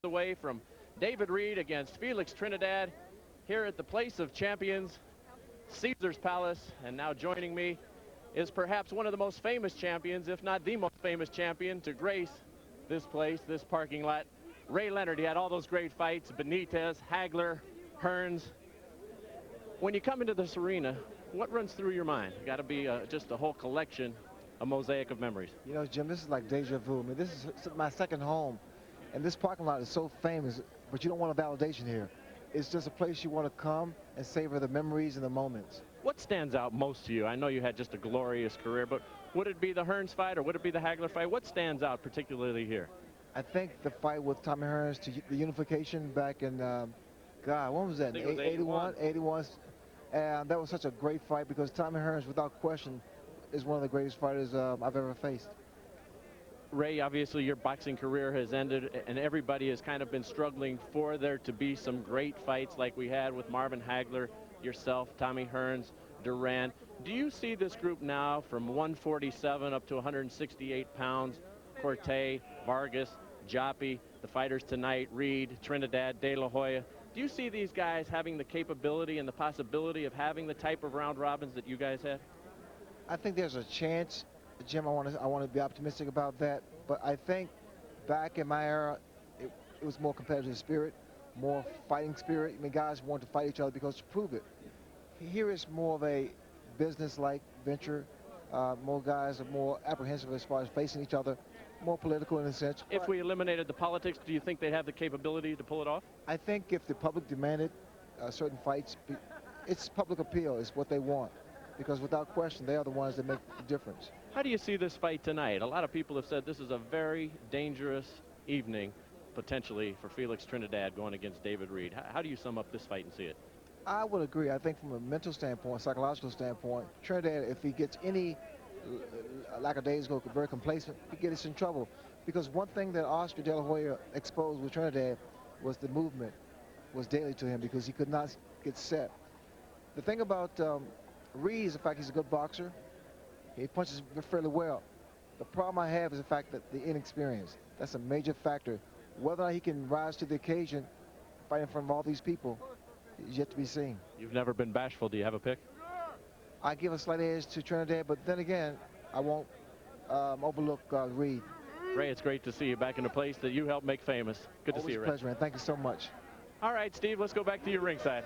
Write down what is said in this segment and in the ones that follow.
away from David Reid against Felix Trinidad here at the Place of Champions, Caesar's Palace. And now joining me is perhaps one of the most famous champions, if not the most famous champion, to grace this place, this parking lot. Ray Leonard. He had all those great fights, Benitez, Hagler, Hearns. When you come into this arena, what runs through your mind? Got to be just a whole collection, a mosaic of memories. You know, Jim, this is like deja vu. I mean, this is my second home, and this parking lot is so famous, but you don't want a validation here. It's just a place you want to come and savor the memories and the moments. What stands out most to you? I know you had just a glorious career, but would it be the Hearns fight or would it be the Hagler fight? What stands out particularly here? I think the fight with Tommy Hearns, to the unification back in, God, when was that? I think it was 81? 81. And that was such a great fight because Tommy Hearns, without question, is one of the greatest fighters I've ever faced. Ray, obviously your boxing career has ended and everybody has kind of been struggling for there to be some great fights like we had with Marvin Hagler, yourself, Tommy Hearns, Durant. Do you see this group now from 147 up to 168 pounds, Corte, Vargas, Joppi, the fighters tonight, Reid, Trinidad, De La Hoya? Do you see these guys having the capability and the possibility of having the type of round robins that you guys had? I think there's a chance, Jim. I want to be optimistic about that. But I think back in my era, it was more competitive spirit, more fighting spirit. I mean, guys wanted to fight each other because to prove it. Here is more of a business-like venture. More guys are more apprehensive as far as facing each other, more political in a sense. If we eliminated the politics, do you think they'd have the capability to pull it off? I think if the public demanded certain fights, it's public appeal is what they want. Because without question, they are the ones that make the difference. How do you see this fight tonight? A lot of people have said this is a very dangerous evening, potentially, for Felix Trinidad going against David Reid. How do you sum up this fight and see it? I would agree. I think from a mental standpoint, psychological standpoint, Trinidad, if he gets any lackadaisical, very complacent, he gets in trouble. Because one thing that Oscar De La Hoya exposed with Trinidad was the movement was daily to him because he could not get set. The thing about Reid is the fact he's a good boxer. He punches fairly well. The problem I have is the fact that the inexperience. That's a major factor. Whether or not he can rise to the occasion, fight in front of all these people, is yet to be seen. You've never been bashful. Do you have a pick? I give a slight edge to Trinidad, but then again, I won't overlook Reid. Ray, it's great to see you back in a place that you helped make famous. Good to see you, Ray. Always a pleasure, man. Thank you so much. All right, Steve, let's go back to your ringside.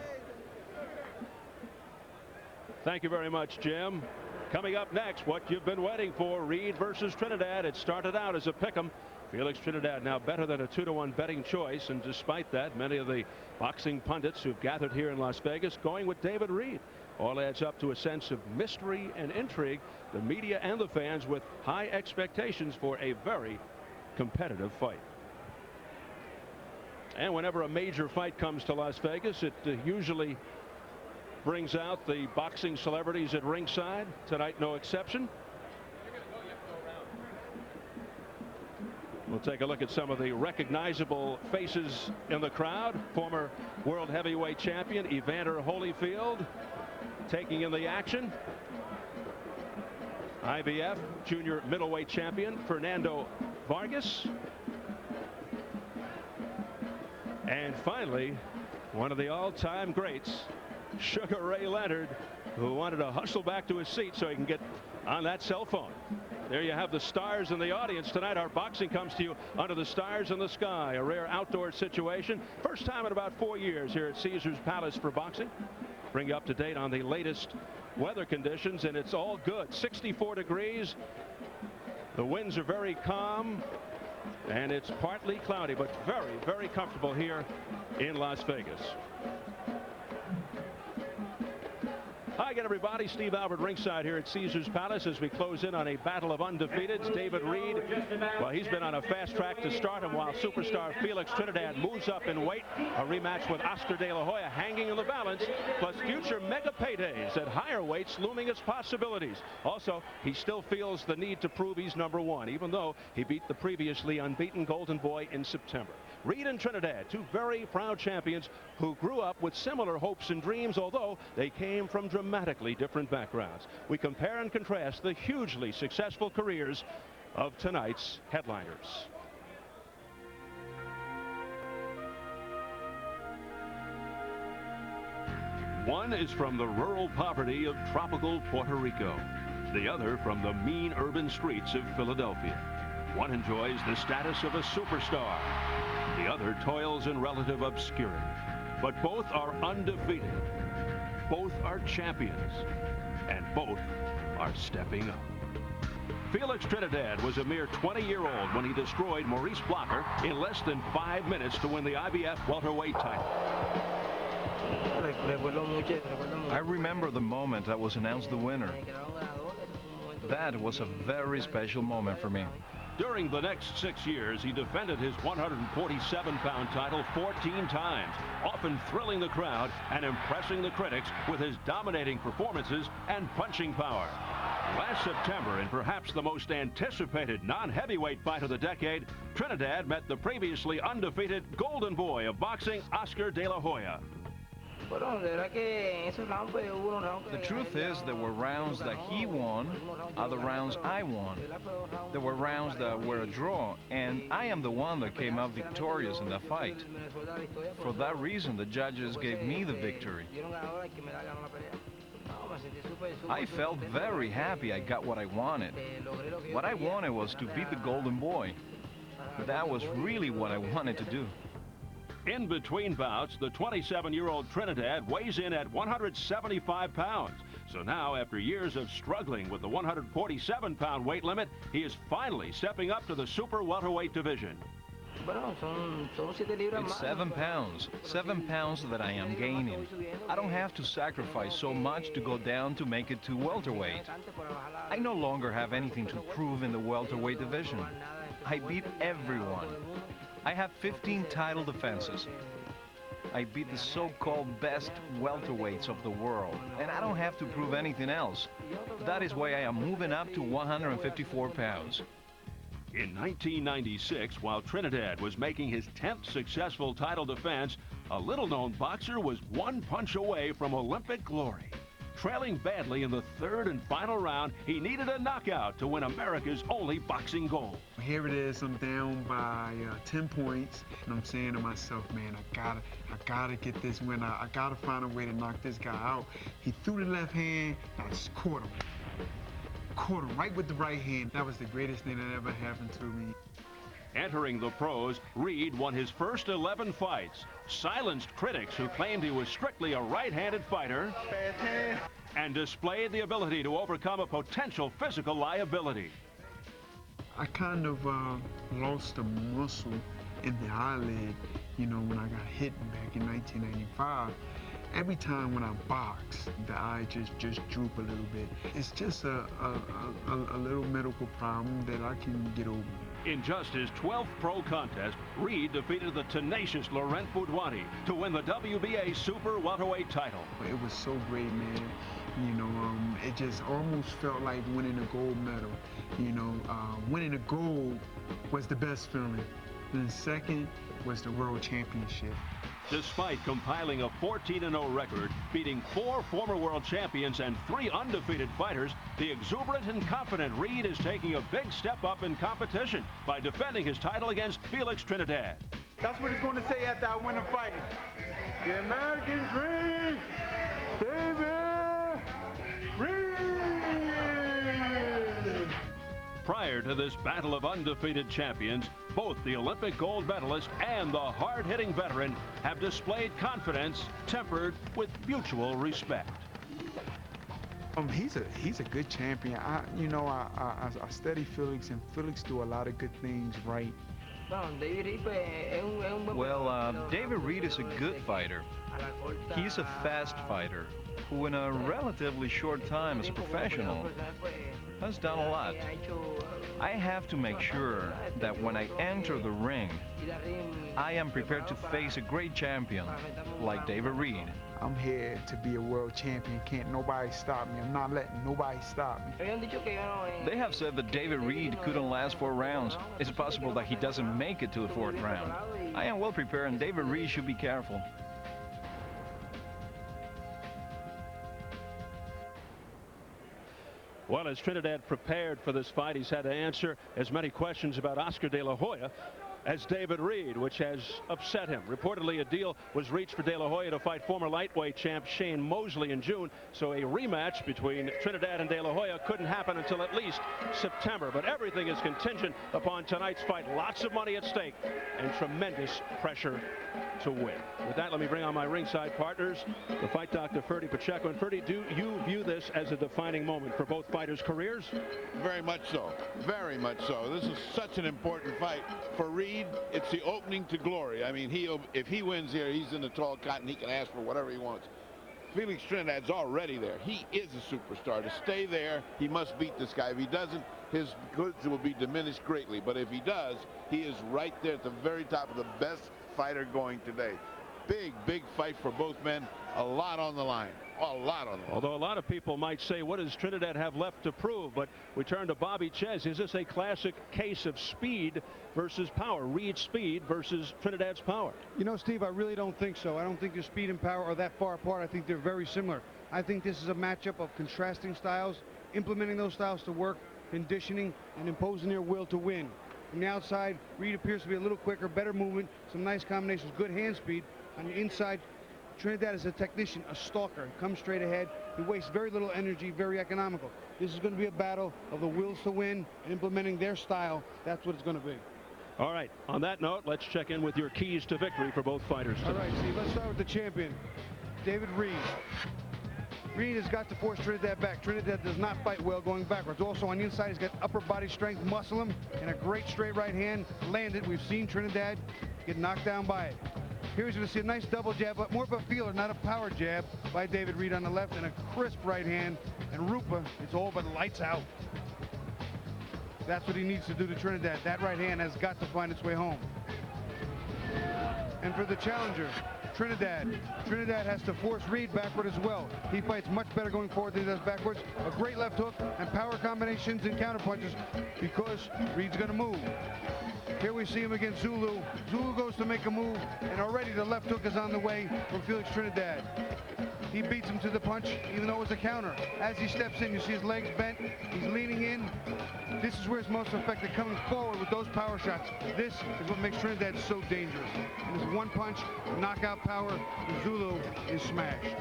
Thank you very much, Jim. Coming up next, what you've been waiting for, Reid versus Trinidad. It started out as a pick'em. Felix Trinidad now better than a 2-to-1 betting choice, and despite that, many of the boxing pundits who've gathered here in Las Vegas going with David Reid. All adds up to a sense of mystery and intrigue. The media and the fans with high expectations for a very competitive fight. And whenever a major fight comes to Las Vegas, it usually brings out the boxing celebrities at ringside. Tonight, no exception. We'll take a look at some of the recognizable faces in the crowd. Former world heavyweight champion Evander Holyfield taking in the action. IBF junior middleweight champion Fernando Vargas. And finally, one of the all-time greats, Sugar Ray Leonard, who wanted to hustle back to his seat so he can get on that cell phone. There you have the stars in the audience tonight. Our boxing comes to you under the stars in the sky. A rare outdoor situation. First time in about 4 years here at Caesar's Palace for boxing. Bring you up to date on the latest weather conditions, and it's all good. 64 degrees. The winds are very calm, and it's partly cloudy, but very, very comfortable here in Las Vegas. Hi again, everybody. Steve Albert ringside here at Caesar's Palace as we close in on a battle of undefeateds. David Reid, well, he's been on a fast track to stardom while superstar Felix Trinidad moves up in weight. A rematch with Oscar De La Hoya hanging in the balance, plus future mega paydays at higher weights looming as possibilities. Also, he still feels the need to prove he's #1, even though he beat the previously unbeaten Golden Boy in September. Reid and Trinidad, two very proud champions who grew up with similar hopes and dreams, although they came from dramatically different backgrounds. We compare and contrast the hugely successful careers of tonight's headliners. One is from the rural poverty of tropical Puerto Rico. The other from the mean urban streets of Philadelphia. One enjoys the status of a superstar. The other toils in relative obscurity. But both are undefeated. Both are champions. And both are stepping up. Felix Trinidad was a mere 20-year-old when he destroyed Maurice Blocker in less than 5 minutes to win the IBF welterweight title. I remember the moment I was announced the winner. That was a very special moment for me. During the next 6 years, he defended his 147-pound title 14 times, often thrilling the crowd and impressing the critics with his dominating performances and punching power. Last September, in perhaps the most anticipated non-heavyweight fight of the decade, Trinidad met the previously undefeated golden boy of boxing, Oscar De La Hoya. The truth is there were rounds that he won, other rounds I won. There were rounds that were a draw, and I am the one that came out victorious in that fight. For that reason, the judges gave me the victory. I felt very happy I got what I wanted. What I wanted was to beat the golden boy. That was really what I wanted to do. In between bouts, the 27-year-old Trinidad weighs in at 175 pounds. So now, after years of struggling with the 147-pound weight limit, he is finally stepping up to the super welterweight division. It's 7 pounds. 7 pounds that I am gaining. I don't have to sacrifice so much to go down to make it to welterweight. I no longer have anything to prove in the welterweight division. I beat everyone. I have 15 title defenses. I beat the so-called best welterweights of the world, and I don't have to prove anything else. That is why I am moving up to 154 pounds. In 1996, while Trinidad was making his 10th successful title defense, a little-known boxer was one punch away from Olympic glory. Trailing badly in the third and final round, he needed a knockout to win America's only boxing gold. Here it is, I'm down by 10 points, and I'm saying to myself, man, I gotta get this win. I gotta find a way to knock this guy out. He threw the left hand, I just caught him. Caught him right with the right hand. That was the greatest thing that ever happened to me. Entering the pros, Reid won his first 11 fights, silenced critics who claimed he was strictly a right-handed fighter, and displayed the ability to overcome a potential physical liability. I kind of lost a muscle in the eyelid, you know, when I got hit back in 1995. Every time when I box, the eye just droop a little bit. It's just a little medical problem that I can get over. In just his 12th pro contest, Reid defeated the tenacious Laurent Boudouani to win the WBA super welterweight title. It was so great, man. You know, it just almost felt like winning a gold medal. You know, winning a gold was the best feeling. Then second was the world championship. Despite compiling a 14-0 record, beating 4 former world champions and 3 undefeated fighters, the exuberant and confident Reid is taking a big step up in competition by defending his title against Felix Trinidad. That's what he's going to say after I win a fight. The American dream, David Reid! Prior to this battle of undefeated champions, both the Olympic gold medalist and the hard-hitting veteran have displayed confidence tempered with mutual respect. He's a good champion. I study Felix, and Felix do a lot of good things right. Well, David Reid is a good fighter. He's a fast fighter who in a relatively short time as a professional has done a lot. I have to make sure that when I enter the ring, I am prepared to face a great champion like David Reid. I'm here to be a world champion. Can't nobody stop me. I'm not letting nobody stop me. They have said that David Reid couldn't last 4 rounds. It's possible that he doesn't make it to the 4th round. I am well prepared, and David Reid should be careful. Well, as Trinidad prepared for this fight, he's had to answer as many questions about Oscar De La Hoya as David Reid, which has upset him. Reportedly, a deal was reached for De La Hoya to fight former lightweight champ Shane Mosley in June, so a rematch between Trinidad and De La Hoya couldn't happen until at least September. But everything is contingent upon tonight's fight. Lots of money at stake and tremendous pressure to win. With that, let me bring on my ringside partners, the fight doctor Ferdy Pacheco. And Ferdy, do you view this as a defining moment for both fighters' careers? Very much so. Very much so. This is such an important fight. For Reid, it's the opening to glory. I mean, if he wins here, he's in the tall cotton. He can ask for whatever he wants. Felix Trinidad's already there. He is a superstar. To stay there, he must beat this guy. If he doesn't, his goods will be diminished greatly. But if he does, he is right there at the very top of the best fighter going today. Big fight for both men. A lot on the line. A lot on the line. Although a lot of people might say, what does Trinidad have left to prove? But we turn to Bobby Ches. Is this a classic case of speed versus power? Reid's speed versus Trinidad's power? You know, Steve, I really don't think so. I don't think their speed and power are that far apart. I think they're very similar. I think this is a matchup of contrasting styles, implementing those styles to work, conditioning, and imposing their will to win. From the outside, Reid appears to be a little quicker, better movement, some nice combinations, good hand speed. On the inside, Trinidad is a technician, a stalker. He comes straight ahead. He wastes very little energy, very economical. This is going to be a battle of the wills to win and implementing their style. That's what it's going to be. All right. On that note, let's check in with your keys to victory for both fighters tonight. All right, Steve, let's start with the champion, David Reid. Reid has got to force Trinidad back. Trinidad does not fight well going backwards. Also on the inside, he's got upper body strength, muscle him, and a great straight right hand landed. We've seen Trinidad get knocked down by it. Here he's going to see a nice double jab, but more of a feeler, not a power jab by David Reid on the left, and a crisp right hand. And Rupa is all but lights out. That's what he needs to do to Trinidad. That right hand has got to find its way home. And for the challenger, Trinidad has to force Reid backward as well. He fights much better going forward than he does backwards. A great left hook and power combinations and counter punches because Reid's going to move. Here we see him against Zulu. Zulu goes to make a move, and already the left hook is on the way from Felix Trinidad. He beats him to the punch, even though it was a counter. As he steps in, you see his legs bent. He's leaning in. This is where it's most effective, coming forward with those power shots. This is what makes Trinidad so dangerous. And this one punch, knockout power, the Zulu is smashed.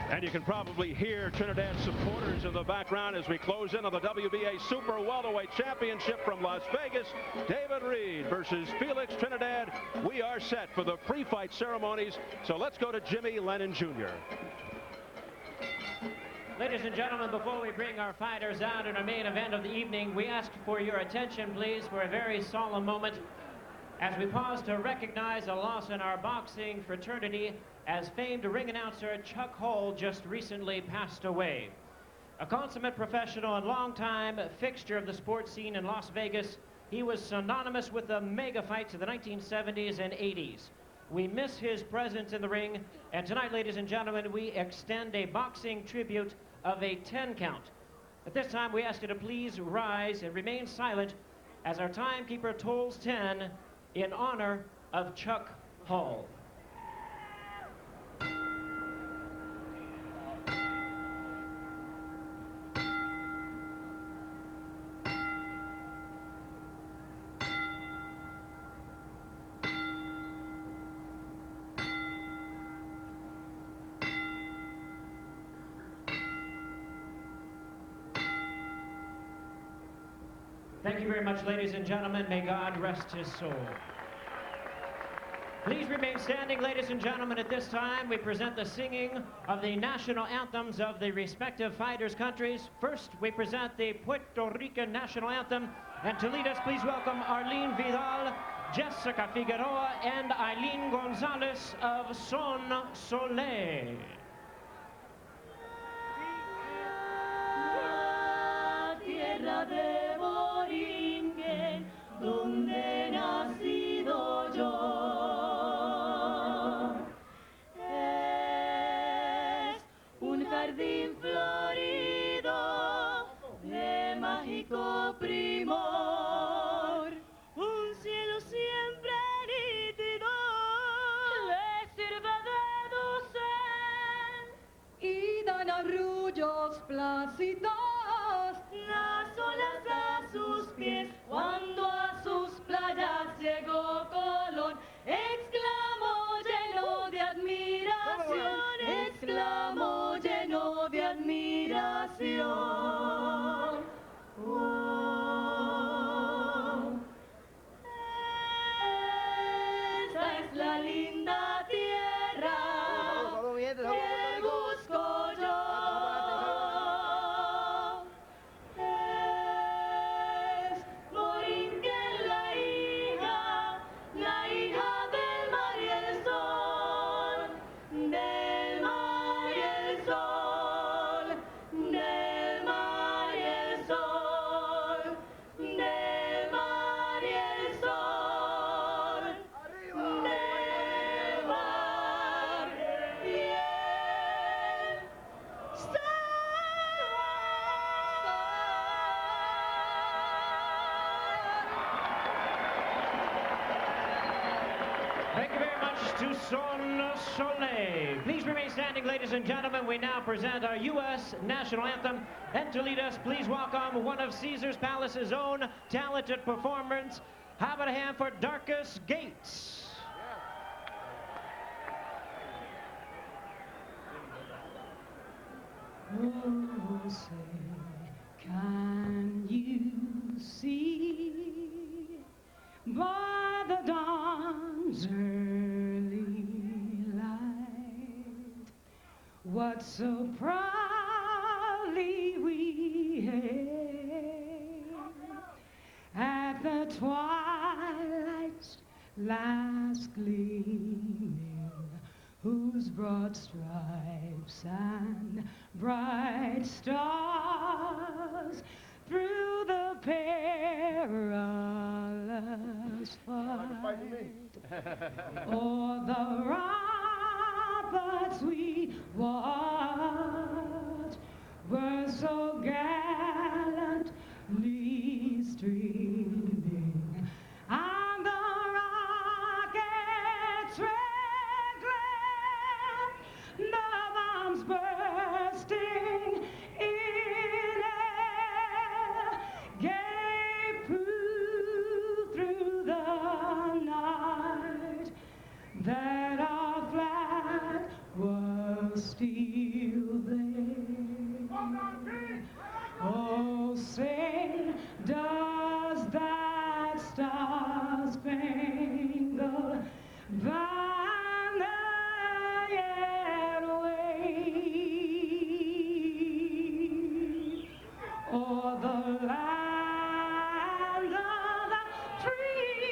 And you can probably hear Trinidad supporters in the background as we close in on the WBA Super Welterweight Championship from Las Vegas. David Reid versus Felix Trinidad. We are set for the pre-fight ceremonies. So let's go to Jimmy Lennon Jr. Ladies and gentlemen, before we bring our fighters out in our main event of the evening, we ask for your attention, please, for a very solemn moment as we pause to recognize a loss in our boxing fraternity, as famed ring announcer Chuck Hull just recently passed away. A consummate professional and longtime fixture of the sports scene in Las Vegas, he was synonymous with the mega fights of the 1970s and 80s. We miss his presence in the ring, and tonight, ladies and gentlemen, we extend a boxing tribute of a 10 count. At this time, we ask you to please rise and remain silent as our timekeeper tolls 10 in honor of Chuck Hull. Thank you very much, ladies and gentlemen. May God rest his soul. Please remain standing, ladies and gentlemen. At this time, we present the singing of the national anthems of the respective fighters' countries. First, we present the Puerto Rican national anthem. And to lead us, please welcome Arlene Vidal, Jessica Figueroa, and Eileen Gonzalez of Son Soleil. Tierra de Borinquen, donde he nacido yo, es un jardín florido de mágico primor, un cielo siempre nítido le sirve de dosel y dan arrullos plácidos las olas a sus pies, cuando a sus to Son Soleil. Please remain standing, ladies and gentlemen. We now present our U.S. national anthem. And to lead us, please welcome one of Caesars Palace's own talented performers. How about a hand for Darkus Gates? Oh, say, can you see by the dawn's early light what so proudly we hailed at the twilight's last gleaming, whose broad stripes and bright stars through the perilous fight o'er the ramparts we watched were so gallantly streaming, and the rockets red glare, the bombs bursting in air, gave proof through the night that our flag was still there. Oh, sing, does that star-spangled banner yet wave o'er the land of the free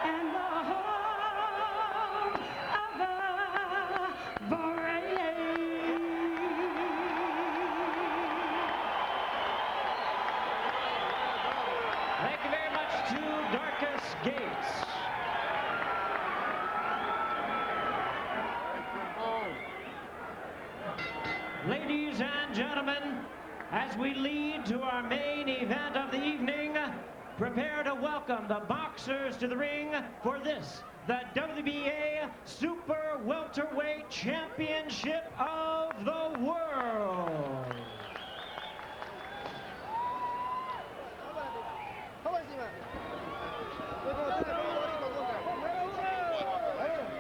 and the home of the brave? Thank you very much to Darkus Gates. Ladies and gentlemen, as we lead to our main event of the evening, prepare to welcome the boxers to the ring for this, the WBA Super Welterweight Championship of the World.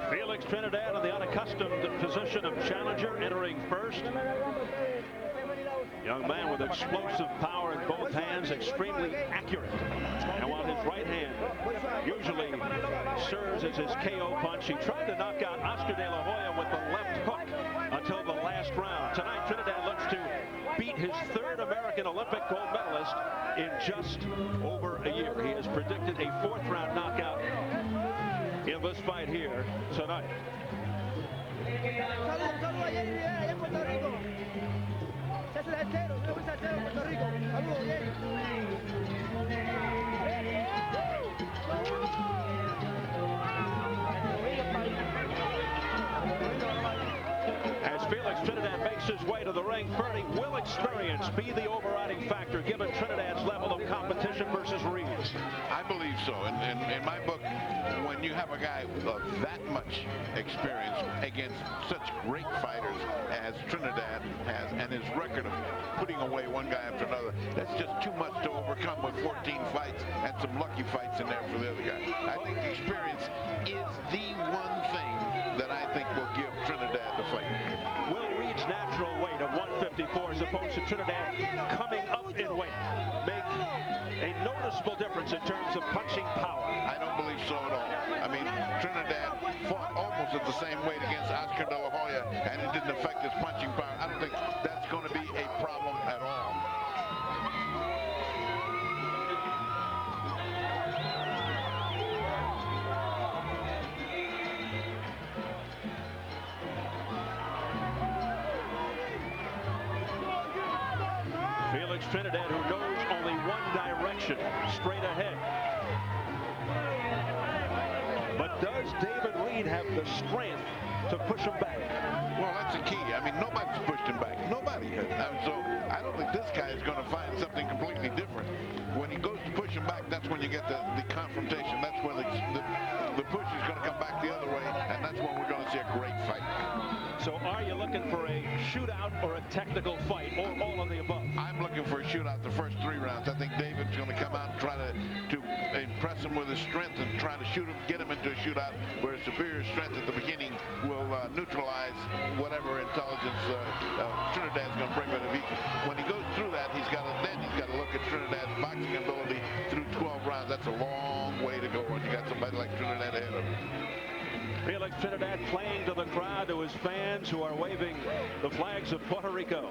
Felix Trinidad in the unaccustomed position of challenger, entering first. Young man with explosive power in both hands, extremely accurate. And while his right hand usually serves as his KO punch, he tried to knock out Oscar De La Hoya with the left hook until the last round. Tonight, Trinidad looks to beat his third American Olympic gold medalist in just over a year. He has predicted a fourth-round knockout in this fight here tonight. As Felix Trinidad makes his way to the ring, Bernie, will experience be the overriding factor given Trinidad's level of competition versus Reid? I believe so. And in my book, when you have a guy of that much experience against such great fighters as Trinidad has, and his record of putting away one guy after another, that's just too much to overcome with 14 fights and some lucky fights in there for the other guy. I think experience is the one thing that I think will give Trinidad the fight. Will Reid's natural weight of 154 as opposed to Trinidad coming up in weight make a noticeable difference in terms of punching power? I don't believe so at all. I mean, Trinidad fought almost at the same weight against Oscar De La Hoya, and it didn't affect his punching power. I don't think that's going to be a problem at all. Felix Trinidad, who knows only one direction, straight ahead. But does David Reid have the strength to push him back? Well, that's the key. I mean, nobody's pushed him back. Nobody has. So I don't think this guy is going to find something completely different. When he goes to push him back, that's when you get the confrontation. That's when the that's when we're going to see a great fight. So are you looking for a shootout or a technical fight, or all of the above? I'm looking for a shootout the first 3 rounds. I think David's going to come out and try to impress him with his strength and try to shoot him, get him into a shootout where his superior strength at the beginning will neutralize whatever intelligence Trinidad's going to bring. But when he goes through that, he's got to look at Trinidad's boxing ability through 12 rounds. That's a long way to go when you got somebody like Trinidad ahead of him. Felix Trinidad playing to the crowd, to his fans who are waving the flags of Puerto Rico.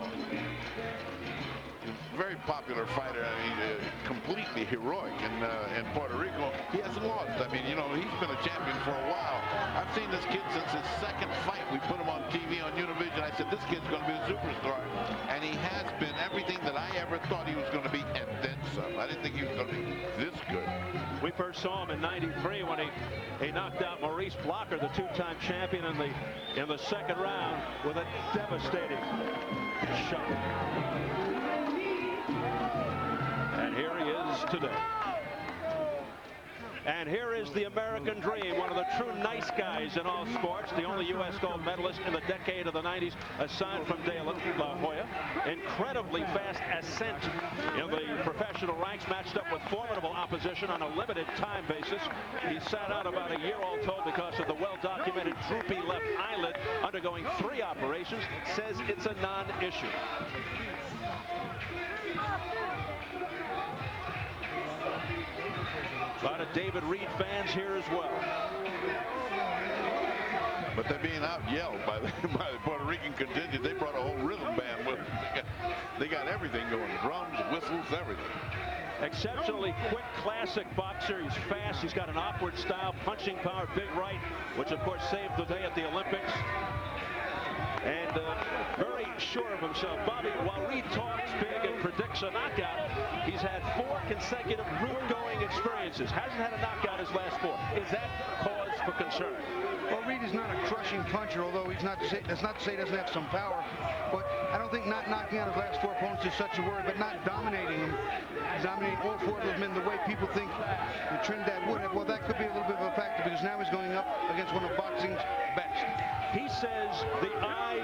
Very popular fighter. I mean, completely heroic in Puerto Rico. He hasn't lost. I mean, you know, he's been a champion for a while. I've seen this kid since his second fight. We put him on TV on Univision. I said, this kid's going to be a superstar. And he has been everything that I ever thought he was going to be, and then some. I didn't think he was going to be this good. We first saw him in '93 when he knocked out Maurice Blocker, the 2-time champion, in the second round with a devastating shot. And here he is today. And here is the American dream, one of the true nice guys in all sports, the only U.S. gold medalist in the decade of the 90s, aside from De La Hoya. Incredibly fast ascent in the professional ranks, matched up with formidable opposition on a limited time basis. He sat out about a year all told because of the well-documented droopy left eyelid, undergoing 3 operations, says it's a non-issue. A lot of David Reid fans here as well. But they're being out-yelled by the Puerto Rican contingent. They brought a whole rhythm band with them. They got everything going, drums, whistles, everything. Exceptionally quick, classic boxer. He's fast. He's got an awkward style, punching power, big right, which of course saved the day at the Olympics. And very sure of himself. Bobby, while Reid talks big and predicts a knockout, he's had 4 consecutive route-going experiences. Hasn't had a knockout his last 4. Is that cause for concern? Well, Reid is not a crushing puncher, although he's not to say, that's not to say he doesn't have some power. But I don't think not knocking out his last 4 opponents is such a word, but not dominating them, dominating all 4 of those men the way people think that Trinidad would have. Well, that could be a little bit of a factor because now he's going up against one of boxing's best. He says the eye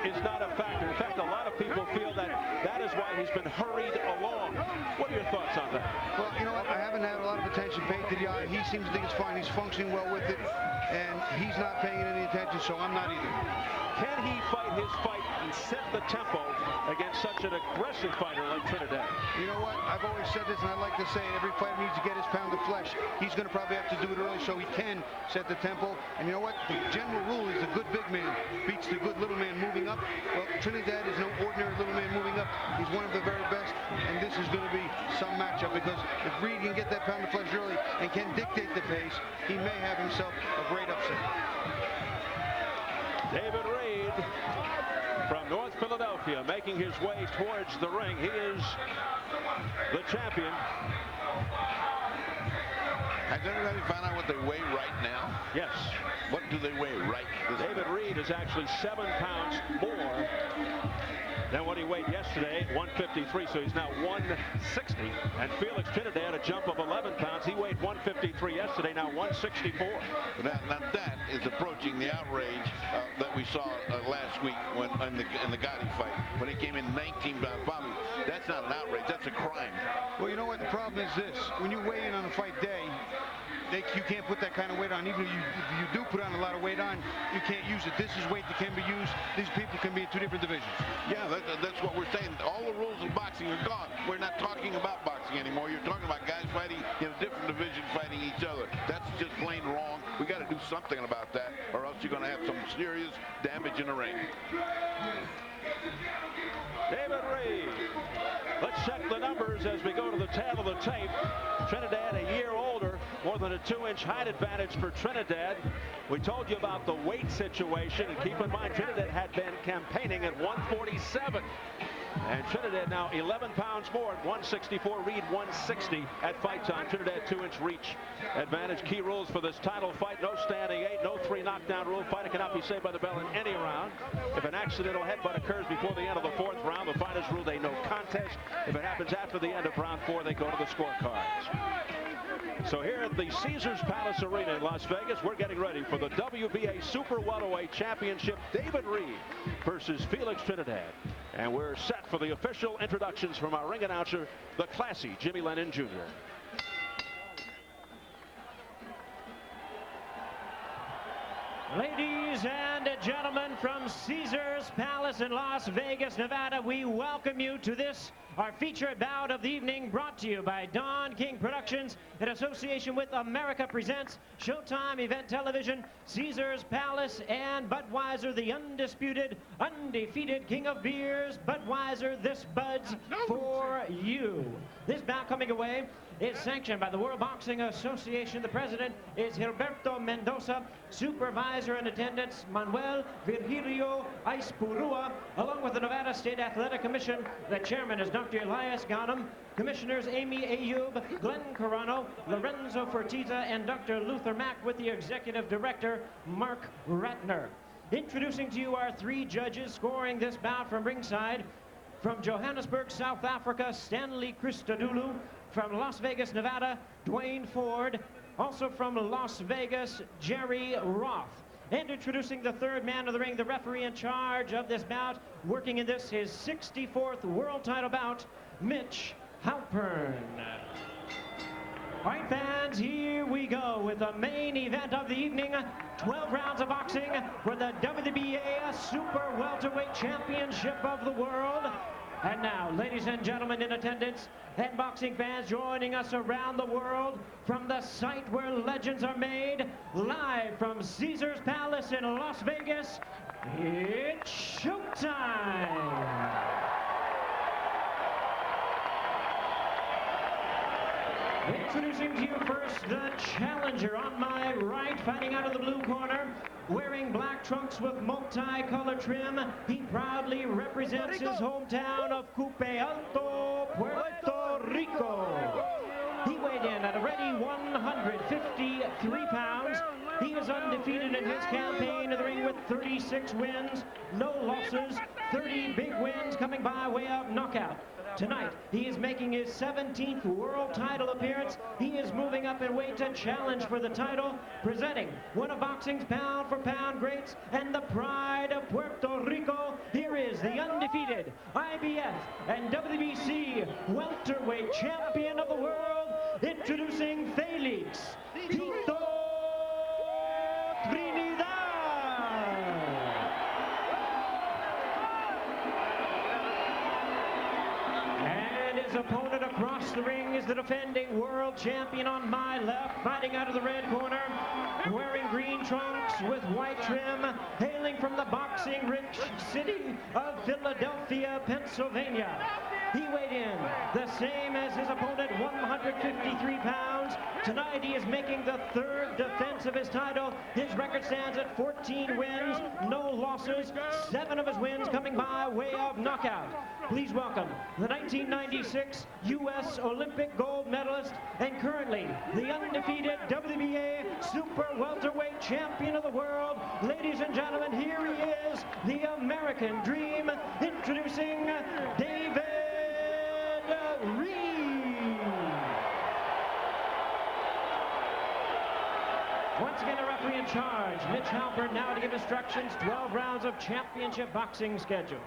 is not a factor. In fact, a lot of people feel that that is why he's been hurried along. What are your thoughts on that? Well, you know what? I haven't had a lot of attention paid to the eye. He seems to think it's fine. He's functioning well with it, and he's not paying it any attention, so I'm not either. Can he fight his fight and set the tempo against such an aggressive fighter like Trinidad? You know what? I've always said this, and I like to say it. Every fighter needs to get his pound of flesh. He's going to probably have to do it early so he can set the tempo. And you know what? The general rule is the good big man beats the good little man moving up. Well, Trinidad is no ordinary little man moving up. He's one of the very best, and this is going to be some matchup because if Reid can get that pound of flesh early and can dictate the pace, he may have himself a great upset. David Reid from North Philadelphia making his way towards the ring. He is the champion. Has everybody found out what they weigh right now? Yes. What do they weigh right this David Reid is actually 7 pounds more than what he weighed yesterday, 153, so he's now 160. And Felix Trinidad, a jump of 11 pounds. He weighed 153 yesterday, now 164. Now that is approaching the outrage that we saw last week when in the Gotti fight, when he came in 19 pounds. Bobby, that's not an outrage, that's a crime. Well, you know what? The problem is this. When you weigh in on a fight day, you can't put that kind of weight on. Even if you do put on a lot of weight on, you can't use it. This is weight that can be used. These people can be in 2 different divisions. Yeah, that's what we're saying. All the rules of boxing are gone. We're not talking about boxing anymore. You're talking about guys fighting in a different division, fighting each other. That's just plain wrong. We got to do something about that, or else you're going to have some serious damage in the ring. David Reid. Let's check the numbers as we go to the tail of the tape. Trinidad, a year older, more than a 2-inch height advantage for Trinidad. We told you about the weight situation, and keep in mind Trinidad had been campaigning at 147. And Trinidad now 11 pounds more at 164. Reid 160 at fight time. Trinidad 2-inch reach advantage. Key rules for this title fight: no standing 8, no 3 knockdown rule. Fighter cannot be saved by the bell in any round. If an accidental headbutt occurs before the end of the 4th round, the fighters ruled a no contest. If it happens after the end of round 4, they go to the scorecards. So here at the Caesars Palace Arena in Las Vegas, we're getting ready for the WBA Super Welterweight Championship. David Reid versus Felix Trinidad. And we're set for the official introductions from our ring announcer, the classy Jimmy Lennon Jr. Ladies and gentlemen, from Caesars Palace in Las Vegas, Nevada, we welcome you to this, our featured bout of the evening, brought to you by Don King Productions in association with America Presents, Showtime Event Television, Caesars Palace, and Budweiser, the undisputed, undefeated king of beers. Budweiser, this Bud's for you. This bout coming away is sanctioned by the World Boxing Association. The president is Gilberto Mendoza. Supervisor in attendance, Manuel Virgilio Aispurua, along with the Nevada State Athletic Commission. The chairman is Dr. Elias Ghanem. Commissioners Amy Ayub, Glenn Carano, Lorenzo Fertitta, and Dr. Luther Mack, with the executive director, Mark Ratner. Introducing to you our three judges scoring this bout from ringside. From Johannesburg, South Africa, Stanley Christodoulou. From Las Vegas, Nevada, Dwayne Ford. Also from Las Vegas, Jerry Roth. And introducing the third man of the ring, the referee in charge of this bout, working in this, his 64th world title bout, Mitch Halpern. All right, fans, here we go with the main event of the evening. 12 rounds of boxing for the WBA Super Welterweight Championship of the World. And now, ladies and gentlemen in attendance, and boxing fans joining us around the world from the site where legends are made, live from Caesars Palace in Las Vegas, it's showtime! Introducing to you first the challenger on my right, fighting out of the blue corner, wearing black trunks with multicolored trim. He proudly represents his hometown of Cupe Alto, Puerto Rico. He weighed in at a ready 153 pounds. He is undefeated in his campaign in the ring with 36 wins, no losses, 30 big wins coming by way of knockout. Tonight, he is making his 17th world title appearance. He is moving up in weight to challenge for the title, presenting one of boxing's pound-for-pound greats and the pride of Puerto Rico. Here is the undefeated IBF and WBC welterweight champion of the world, introducing Felix Trinidad. Opponent across the ring is the defending world champion on my left, fighting out of the red corner, wearing green trunks with white trim, hailing from the boxing-rich city of Philadelphia, Pennsylvania. He weighed in the same as his opponent, 153 pounds. Tonight he is making the third defense of his title. His record stands at 14 wins, no losses, 7 of his wins coming by way of knockout. Please welcome the 1996 U.S. Olympic gold medalist and currently the undefeated WBA Super Welterweight Champion of the World. Ladies and gentlemen, here he is, the American Dream, introducing David Reid. Once again, a referee in charge, Mitch Halpern, now to give instructions. 12 rounds of championship boxing schedule.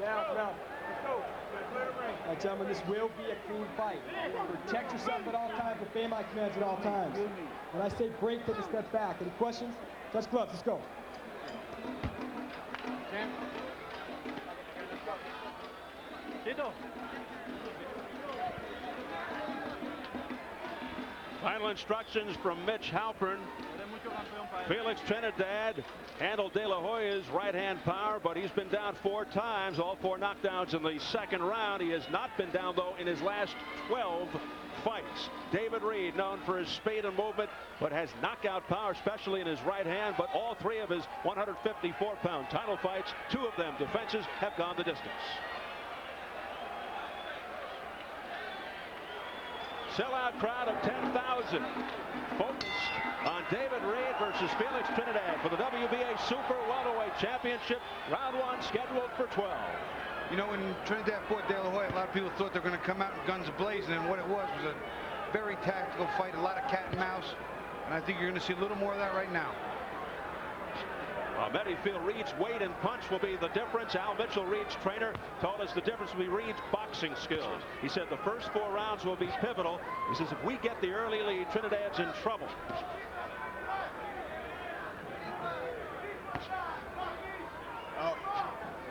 Now, let's go. Now, gentlemen, this will be a clean fight. Protect yourself at all times, obey my commands at all times. When I say break, take a step back. Any questions? Touch gloves, let's go. Final instructions from Mitch Halpern. Felix Trinidad handled De La Hoya's right-hand power, but he's been down 4 times, all 4 knockdowns in the second round. He has not been down, though, in his last 12 fights. David Reid, known for his speed and movement, but has knockout power, especially in his right hand. But all 3 of his 154-pound title fights, 2 of them defenses, have gone the distance. Sellout crowd of 10,000 focused on David Reid versus Felix Trinidad for the WBA Super Welterweight Championship. Round 1 scheduled for 12. You know, when Trinidad fought De La Hoya, a lot of people thought they were going to come out guns blazing, and what it was a very tactical fight, a lot of cat and mouse, and I think you're going to see a little more of that right now. Many feel Reid's weight and punch will be the difference. Al Mitchell, Reid's trainer, told us the difference will be Reid's boxing skills. He said the first 4 rounds will be pivotal. He says if we get the early lead, Trinidad's in trouble.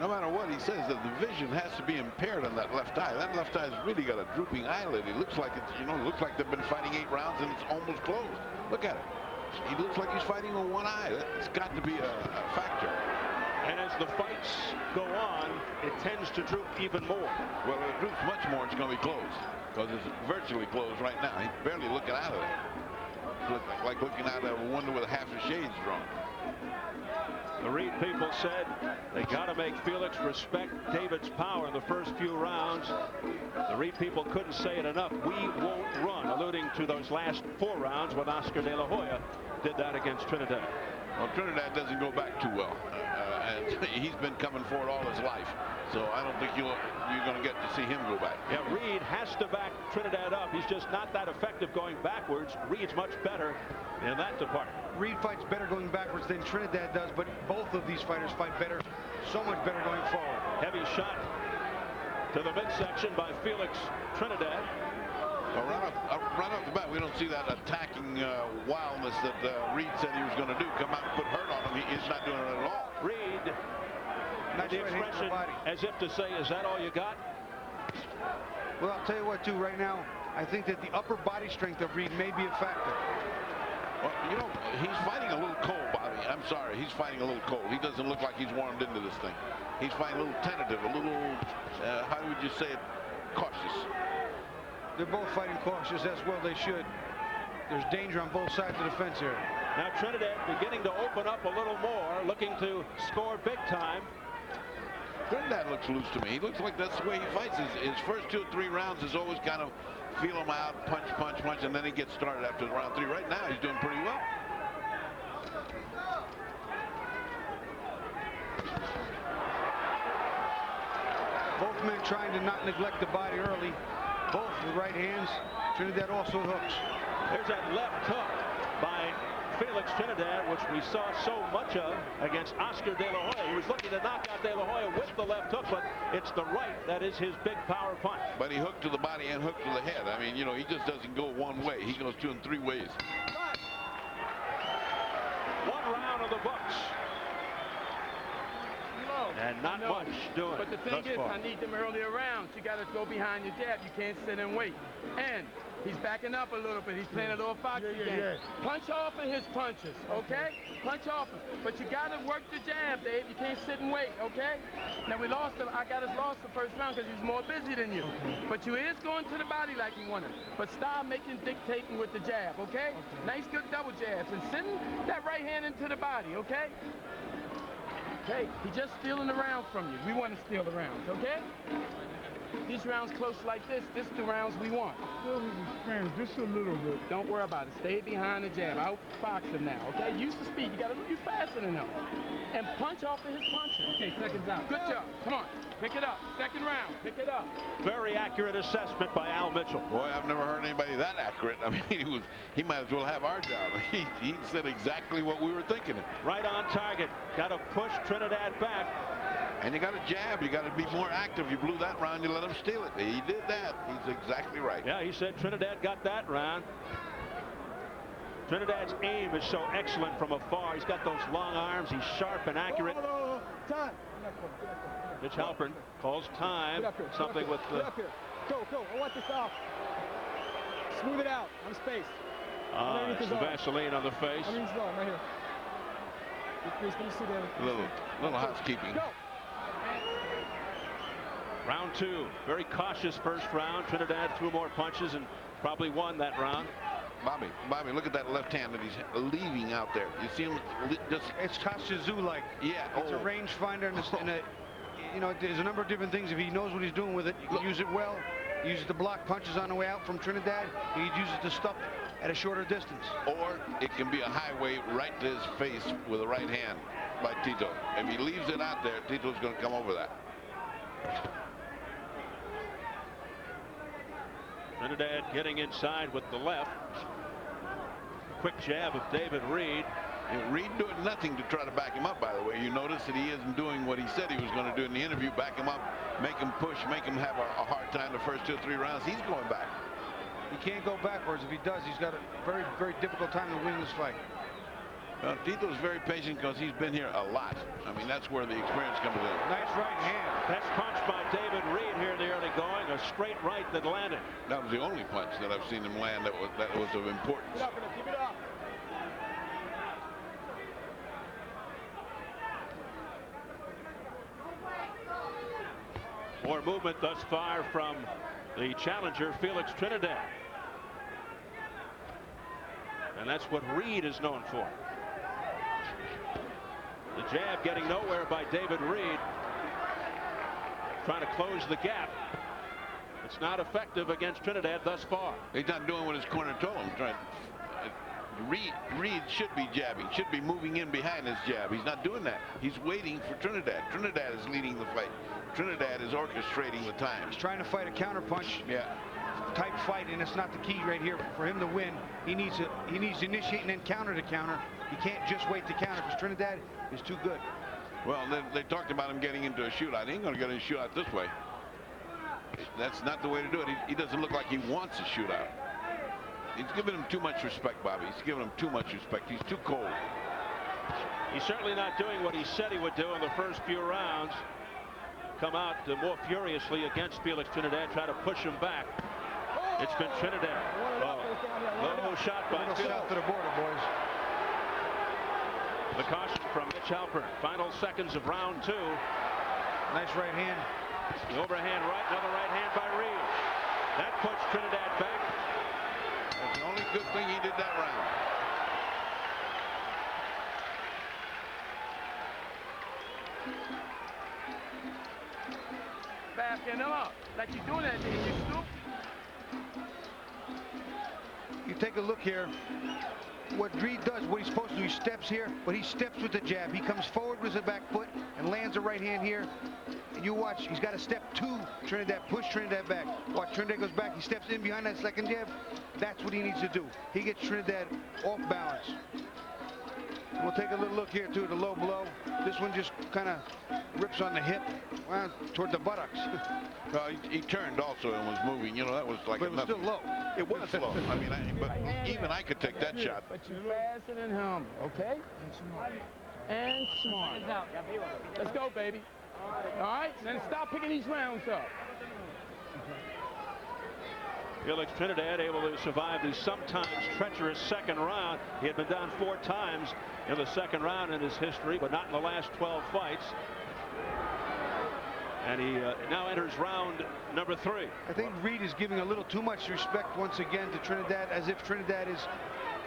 No matter what he says, the vision has to be impaired on that left eye. That left eye's really got a drooping eyelid. It looks like it's, looks like they've been fighting 8 rounds and it's almost closed. Look at it. He looks like he's fighting with one eye. It's got to be a factor. And as the fights go on, it tends to droop even more. Well, if it droops much more, it's going to be closed because it's virtually closed right now. He's barely looking out of it. It's like looking out of a window with half the shades drawn. The Reid people said they got to make Felix respect David's power in the first few rounds. The Reid people couldn't say it enough. We won't run, alluding to those last 4 rounds when Oscar De La Hoya did that against Trinidad. Well, Trinidad doesn't go back too well. And he's been coming for it all his life. So I don't think you're going to get to see him go back. Yeah, Reid has to back Trinidad up. He's just not that effective going backwards. Reid's much better in that department. Reid fights better going backwards than Trinidad does, but both of these fighters fight better, so much better going forward. Heavy shot to the midsection by Felix Trinidad. Well, right off the bat, we don't see that attacking wildness that Reid said he was going to do. Come out and put hurt on him. He's not doing it at all. Reid, the expression as if to say, is that all you got? Well, I'll tell you what, too, right now, I think that the upper body strength of Reid may be a factor. Well, he's fighting a little cold, Bobby. I'm sorry, he's fighting a little cold. He doesn't look like he's warmed into this thing. He's fighting a little tentative, a little, how would you say it, cautious. They're both fighting cautious, as well they should. There's danger on both sides of the fence here. Now Trinidad beginning to open up a little more, looking to score big time. Trinidad looks loose to me. He looks like that's the way he fights. His first 2 or 3 rounds is always kind of feel him out, punch, punch, punch, and then he gets started after round 3. Right now, he's doing pretty well. Both men trying to not neglect the body early. Both with right hands. Trinidad also hooks. There's that left hook by Felix Trinidad, which we saw so much of against Oscar De La Hoya. He was looking to knock out De La Hoya with the left hook, but it's the right that is his big power punch. But he hooked to the body and hooked to the head. I mean, he just doesn't go one way. He goes 2 and 3 ways. 1 round of the books. And not much doing. But the thing is, I need them earlier rounds. You got to go behind your jab. You can't sit and wait. And he's backing up a little bit. He's playing a little foxy game. Punch off of his punches, okay? Punch off. But you got to work the jab, Dave. You can't sit and wait, okay? Now, we lost him. I got us lost the first round because he's more busy than you. But you is going to the body like you wanted. But stop dictating with the jab, okay? Nice, good double jabs. And sending that right hand into the body, okay? Okay, he's just stealing the rounds from you. We want to steal the rounds, okay? These rounds close like this is the rounds we want. Just a little bit. Don't worry about it. Stay behind the jab. Outbox him now, okay? Use the speed. You got to move faster than him. And punch off of his punches. Okay, seconds out. Good job. Come on. Pick it up. Second round. Pick it up. Very accurate assessment by Al Mitchell. Boy, I've never heard anybody that accurate. I mean, he might as well have our job. He said exactly what we were thinking. Right on target. Got to push Trinidad back. And you got to jab. You got to be more active. You blew that round. You let him steal it. He did that. He's exactly right. Yeah, he said Trinidad got that round. Trinidad's aim is so excellent from afar. He's got those long arms. He's sharp and accurate. Time. Mitch Halpern calls time. Something with the... Get up here. Go. I want this off. Smooth it out. I'm spaced. Some Vaseline on the face. Right here. A little housekeeping. Go. Round 2. Very cautious first round. Trinidad threw more punches and probably won that round. Bobby, look at that left hand that he's leaving out there. You see him just... It's Tashizu-like. Yeah. It's a rangefinder, and there's a number of different things. If he knows what he's doing with it, you can use it well. He uses to block punches on the way out from Trinidad. He uses to stuff at a shorter distance. Or it can be a highway right to his face with a right hand by Tito. If he leaves it out there, Tito's going to come over that. Trinidad getting inside with the left. Quick jab of David Reid. And Reid doing nothing to try to back him up, by the way. You notice that he isn't doing what he said he was going to do in the interview. Back him up, make him push, make him have a hard time the first 2 or 3 rounds. He's going back. He can't go backwards. If he does, he's got a very, very difficult time to win this fight. Well, Tito's very patient because he's been here a lot. I mean, that's where the experience comes in. Nice right hand. Best punch by David Reid here in the early going. A straight right that landed. That was the only punch that I've seen him land that was of importance. Keep it up, keep it up. More movement thus far from the challenger, Felix Trinidad. And that's what Reid is known for. The jab getting nowhere by David Reid. Trying to close the gap. It's not effective against Trinidad thus far. He's not doing what his corner told him. Reid should be jabbing, should be moving in behind his jab. He's not doing that. He's waiting for Trinidad. Trinidad is leading the fight. Trinidad is orchestrating the time. He's trying to fight a counterpunch. Yeah. Type fight, and it's not the key right here for him to win. He needs to initiate and then counter to counter. He can't just wait to counter because Trinidad is too good. Well, they talked about him getting into a shootout. He ain't going to get in a shootout this way. That's not the way to do it. He doesn't look like he wants a shootout. He's giving him too much respect, Bobby. He's giving him too much respect. He's too cold. He's certainly not doing what he said he would do in the first few rounds. Come out more furiously against Felix Trinidad, try to push him back. It's been Trinidad. Low shot by Felix. South to the border, boys. The caution from Mitch Halpern. Final seconds of round 2. Nice right hand. The overhand right, another right hand by Reid. That puts Trinidad back. That's the only good thing he did that round. Backing him up. Like you're doing that thing, you stupid. You take a look here. What Reid does, what he's supposed to do, he steps here, but he steps with the jab. He comes forward with his back foot and lands a right hand here. And you watch, he's got to step to Trinidad, push Trinidad back. Watch, Trinidad goes back, he steps in behind that second jab. That's what he needs to do. He gets Trinidad off balance. We'll take a little look here too, the low blow. This one just kind of rips on the hip toward the buttocks. Well, he turned also and was moving. You know, that was like but it was still low. It was low. I mean, but even I could take that shot. But you faster than humble, okay? And smart. Let's go, baby. All right, then stop picking these rounds up. Felix Trinidad able to survive the sometimes treacherous second round. He had been down 4 times in the second round in his history, but not in the last 12 fights. And he now enters round number 3. I think Reid is giving a little too much respect once again to Trinidad, as if Trinidad is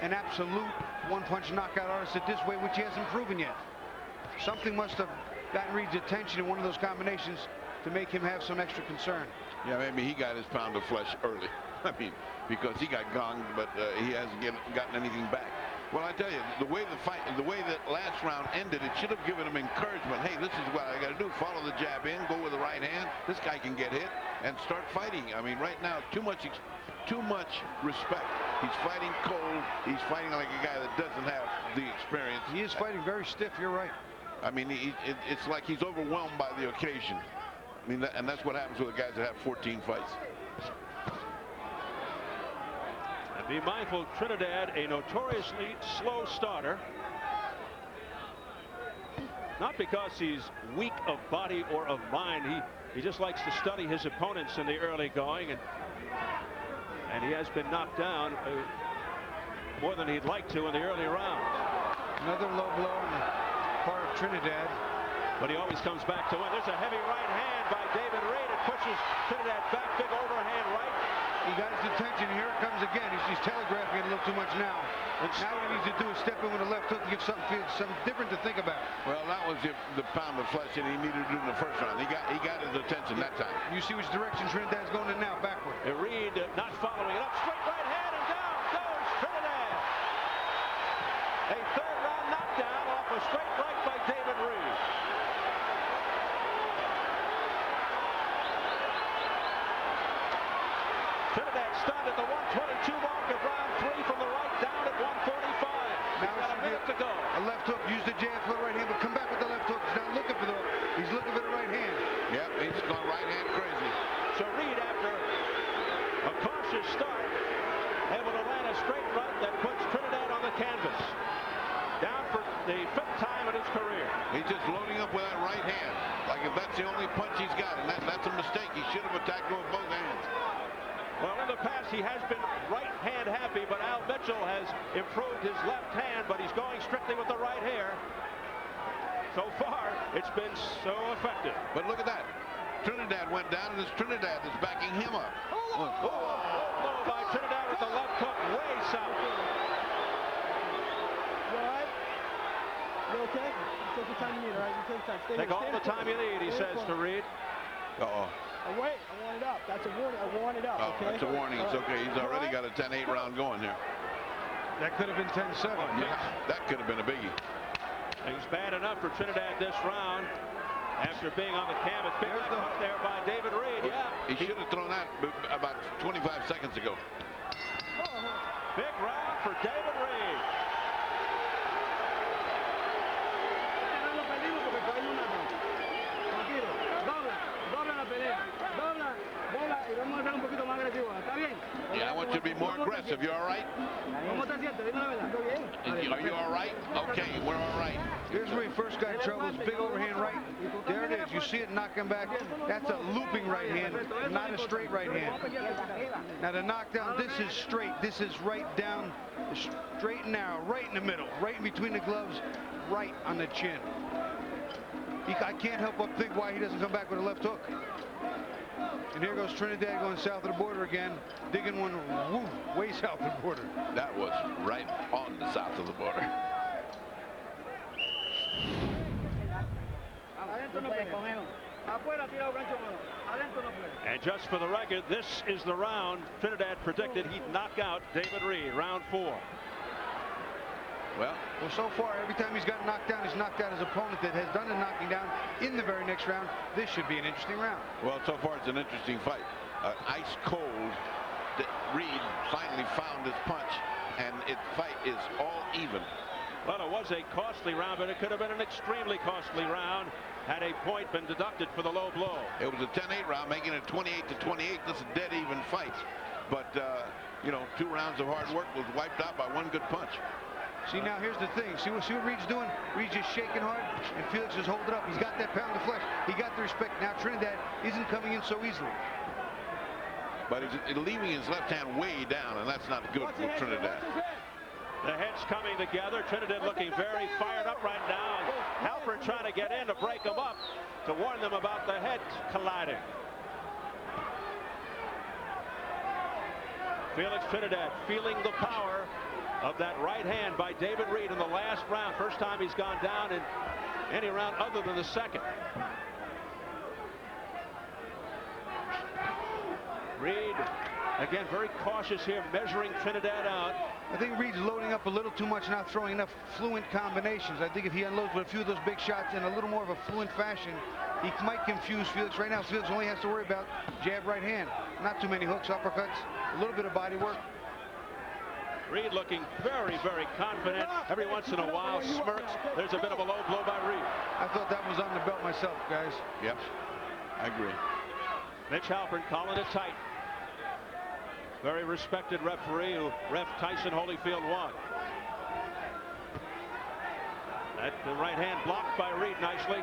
an absolute one-punch knockout artist at this weight, which he hasn't proven yet. Something must have gotten Reid's attention in one of those combinations to make him have some extra concern. Yeah, maybe he got his pound of flesh early. I mean, because he got gonged, but he hasn't gotten anything back. Well, I tell you, the way that last round ended, it should have given him encouragement. Hey, this is what I got to do. Follow the jab in, go with the right hand. This guy can get hit and start fighting. I mean, right now, too much respect. He's fighting cold. He's fighting like a guy that doesn't have the experience. He is fighting very stiff. You're right. I mean, it's like he's overwhelmed by the occasion. I mean, and that's what happens with the guys that have 14 fights. And be mindful, Trinidad, a notoriously slow starter. Not because he's weak of body or of mind. He just likes to study his opponents in the early going, and he has been knocked down more than he'd like to in the early rounds. Another low blow on the part of Trinidad. But he always comes back to win. There's a heavy right hand by David Reid. It pushes Trinidad back. Big overhand right. He got his attention. Here it comes again. He's telegraphing it a little too much now. Now what he needs to do is step in with a left hook to give something different to think about. Well, that was the pound of flesh that he needed to do in the first round. He got his attention that time. You see which direction Trinidad's going in now, backward. Reid not following it up. Straight right hand, and down goes Trinidad. A third round knockdown off a straight right by David Reid. Trinidad stunned at the 122 mark of round 3 from the right down at 135. He's got a minute to go. A left hook, use the jab for the right hand, but come back with the left hook. He's not looking for the hook. He's looking for the right hand. Yep, he's going right hand crazy. So Reid, after a cautious start, able to land a straight right that puts Trinidad on the canvas. Down for the 5th time in his career. He's just loading up with that right hand. Like if that's the only punch he's got, and that's a mistake. He should have attacked with both hands. Well, in the past, he has been right hand happy, but Al Mitchell has improved his left hand, but he's going strictly with the right here. So far, it's been so effective. But look at that. Trinidad went down, and it's Trinidad that's backing him up. Oh, blow by Trinidad with the left hook way south. You all right? You okay? You take the time you need, all right? You take time. Stay Take here. all Stay the time you need, he says to Reid. Uh-oh. Oh, wait, I warned it up. That's a warning. I warned it up, Oh, okay? that's a warning. It's okay. He's already got a 10-8 round going here. That could have been 10-7. Yeah, that could have been a biggie. He's bad enough for Trinidad this round after being on the canvas. Big left hook there by David Reid. Yeah. He should have thrown that about 25 seconds ago. Big round for David Reid. Yeah, I want you to be more aggressive. You all right? Are you all right? Okay, we're all right. Here's where he first got in trouble. His big overhand right. There it is. You see it knock him back. That's a looping right hand, not a straight right hand. Now the knockdown, this is straight. This is right down, straight and narrow, right in the middle, right in between the gloves, right on the chin. I can't help but think why he doesn't come back with a left hook. And here goes Trinidad going south of the border again, digging one way south of the border. That was right on the south of the border. And just for the record, this is the round Trinidad predicted he'd knock out David Reid, round 4. Well, so far, every time he's gotten knocked down, he's knocked out his opponent that has done the knocking down in the very next round. This should be an interesting round. Well, so far it's an interesting fight. Ice cold. Reid finally found his punch, and the fight is all even. Well, it was a costly round, but it could have been an extremely costly round had a point been deducted for the low blow. It was a 10-8 round, making it 28-28. This is a dead even fight. But, you know, 2 rounds of hard work was wiped out by 1 good punch. See, now here's the thing. See what Reid's doing? Reid's just shaking hard, and Felix is holding up. He's got that pound of flesh. He got the respect. Now Trinidad isn't coming in so easily. But he's leaving his left hand way down, and that's not good for Trinidad. The heads coming together. Trinidad looking very fired up right now. Halpern trying to get in to break them up, to warn them about the heads colliding. Felix Trinidad feeling the power of that right hand by David Reid in the last round. First time he's gone down in any round other than the second. Reid, again, very cautious here, measuring Trinidad out. I think Reid's loading up a little too much, not throwing enough fluent combinations. I think if he unloads with a few of those big shots in a little more of a fluent fashion, he might confuse Felix. Right now, Felix only has to worry about jab, right hand. Not too many hooks, uppercuts, a little bit of body work. Reid looking very, very confident. Every once in a while, smirks. There's a bit of a low blow by Reid. I thought that was on the belt myself, guys. Yep, I agree. Mitch Halpern calling it tight. Very respected referee who ref Tyson Holyfield won. That the right hand blocked by Reid nicely.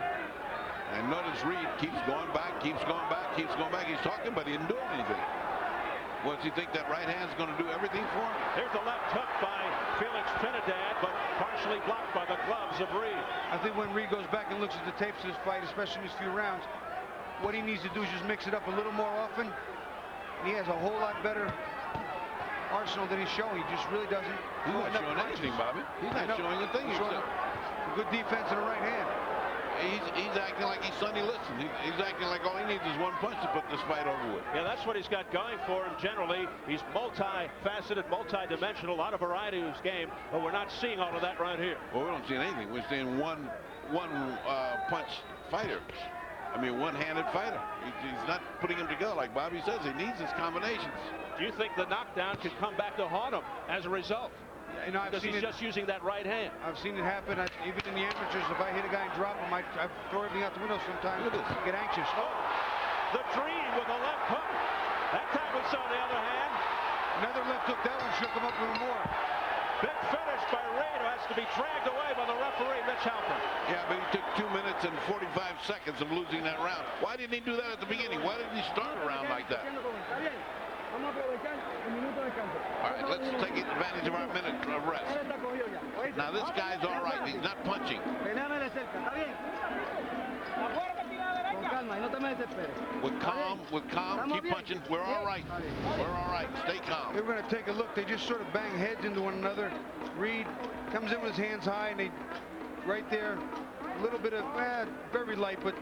And notice Reid keeps going back, keeps going back, keeps going back. He's talking, but he didn't do anything. Well, does he think that right hand's going to do everything for him? Here's a left hook by Felix Trinidad, but partially blocked by the gloves of Reid. I think when Reid goes back and looks at the tapes of this fight, especially in these few rounds, what he needs to do is just mix it up a little more often. And he has a whole lot better arsenal than he's showing. He just really doesn't. He's not showing anything, Bobby. He's not showing a thing. He's showing a good defense and a right hand. He's acting like he's Sonny Liston. He's acting like all he needs is 1 punch to put this fight over with. Yeah, that's what he's got going for him generally. He's multi-faceted, multi-dimensional, a lot of variety in his game, but we're not seeing all of that right here. Well, we don't see anything. We're seeing one punch fighter. I mean, one-handed fighter. He's not putting him together like Bobby says. He needs his combinations. Do you think the knockdown could come back to haunt him as a result? You know, because he's just using that right hand. I've seen it happen. Even in the amateurs, if I hit a guy and drop him, I throw everything out the window sometimes. Look at this. Get anxious. Oh, the Dream with a left hook. That time we saw the other hand. Another left hook. That one shook him up even more. Big finish by Reid, who has to be dragged away by the referee, Mitch Halpern. Yeah, but he took 2 minutes and 45 seconds of losing that round. Why didn't he do that at the beginning? Why didn't he start a round like that? All right, let's take advantage of our minute of rest. Now, this guy's all right. He's not punching. With calm, keep punching. We're all right. We're all right. Stay calm. They were going to take a look. They just sort of bang heads into one another. Reid comes in with his hands high, and they right there, a little bit of, very light, but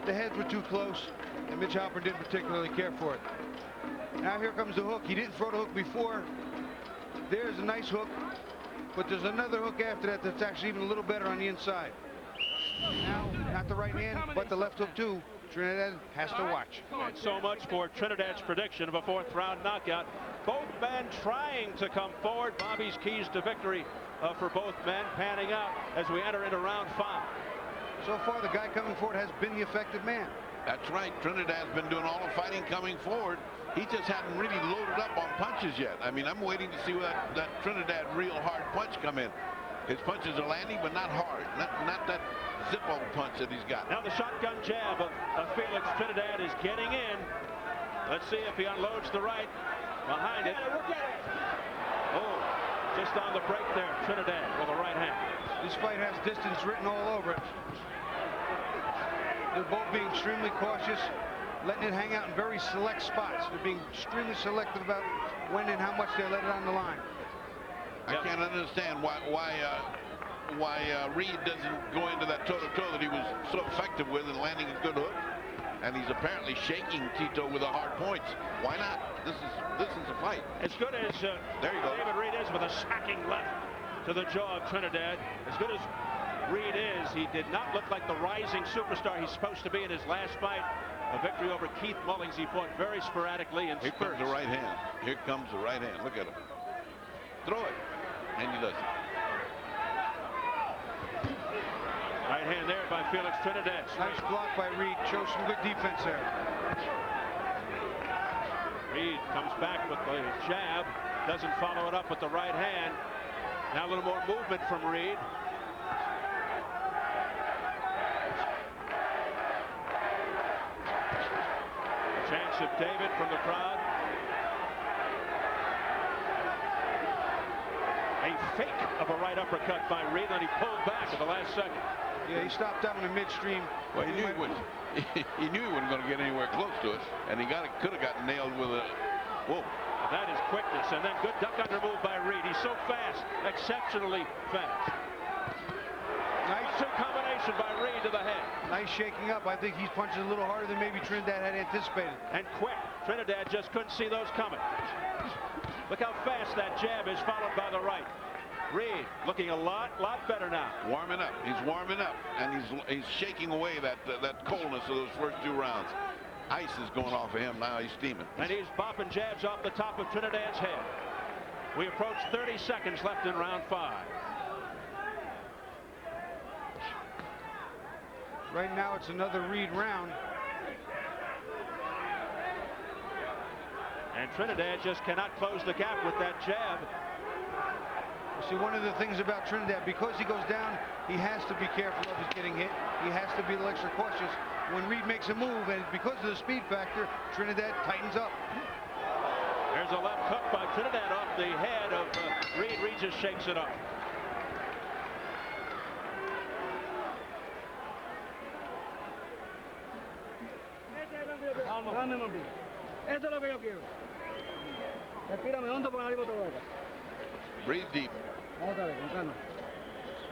the heads were too close, and Mitch Halpern didn't particularly care for it. Now here comes the hook. He didn't throw the hook before. There's a nice hook, but there's another hook after that that's actually even a little better on the inside. Now, not the right hand, but the left hook too. Trinidad has to watch. And so much for Trinidad's prediction of a 4th round knockout. Both men trying to come forward. Bobby's keys to victory for both men panning out as we enter into round 5. So far, the guy coming forward has been the effective man. That's right. Trinidad's been doing all the fighting coming forward. He just hadn't really loaded up on punches yet. I mean, I'm waiting to see that Trinidad real hard punch come in. His punches are landing, but not hard. Not that Zippo punch that he's got. Now the shotgun jab of Felix Trinidad is getting in. Let's see if he unloads the right behind it. Oh, just on the break there, Trinidad with a right hand. This fight has distance written all over it. They're both being extremely cautious, letting it hang out in very select spots. They're being extremely selective about when and how much they let it on the line. I can't understand why Reid doesn't go into that toe-to-toe that he was so effective with and landing a good hook. And he's apparently shaking Tito with the hard points. Why not? This is a fight. As good as there you go. David Reid is with a smacking left to the jaw of Trinidad. As good as Reid is, he did not look like the rising superstar he's supposed to be in his last fight. A victory over Keith Mullings. He fought very sporadically in spurts. Here comes the right hand. Here comes the right hand. Look at him. Throw it. And he doesn't. Right hand there by Felix Trinidad. Nice block by Reid. Shows some good defense there. Reid comes back with the jab. Doesn't follow it up with the right hand. Now a little more movement from Reid. A chance of David from the crowd. A fake of a right uppercut by Reid, and he pulled back at the last second. Yeah, he stopped that one in midstream. Well, he knew he wasn't going to get anywhere close to it, and he could have gotten nailed with a whoa. That is quickness, and then good duck under move by Reid. He's so fast, exceptionally fast. Nice combination by Reid to the head. Nice shaking up. I think he's punching a little harder than maybe Trinidad had anticipated. And quick. Trinidad just couldn't see those coming. Look how fast that jab is, followed by the right. Reid looking a lot better now. Warming up. He's warming up, and he's shaking away that coldness of those first 2 rounds. Ice is going off of him now. He's steaming. And he's bopping jabs off the top of Trinidad's head. We approach 30 seconds left in round 5. Right now, it's another Reid round. And Trinidad just cannot close the gap with that jab. See, one of the things about Trinidad, because he goes down, he has to be careful of his getting hit. He has to be a little extra cautious. When Reid makes a move, and because of the speed factor, Trinidad tightens up. There's a left hook by Trinidad off the head of Reid. Reid just shakes it up. Esto es lo que yo quiero. Respírame hondo por arriba todo acá. Breathe deep. Vamos a ver, con calma.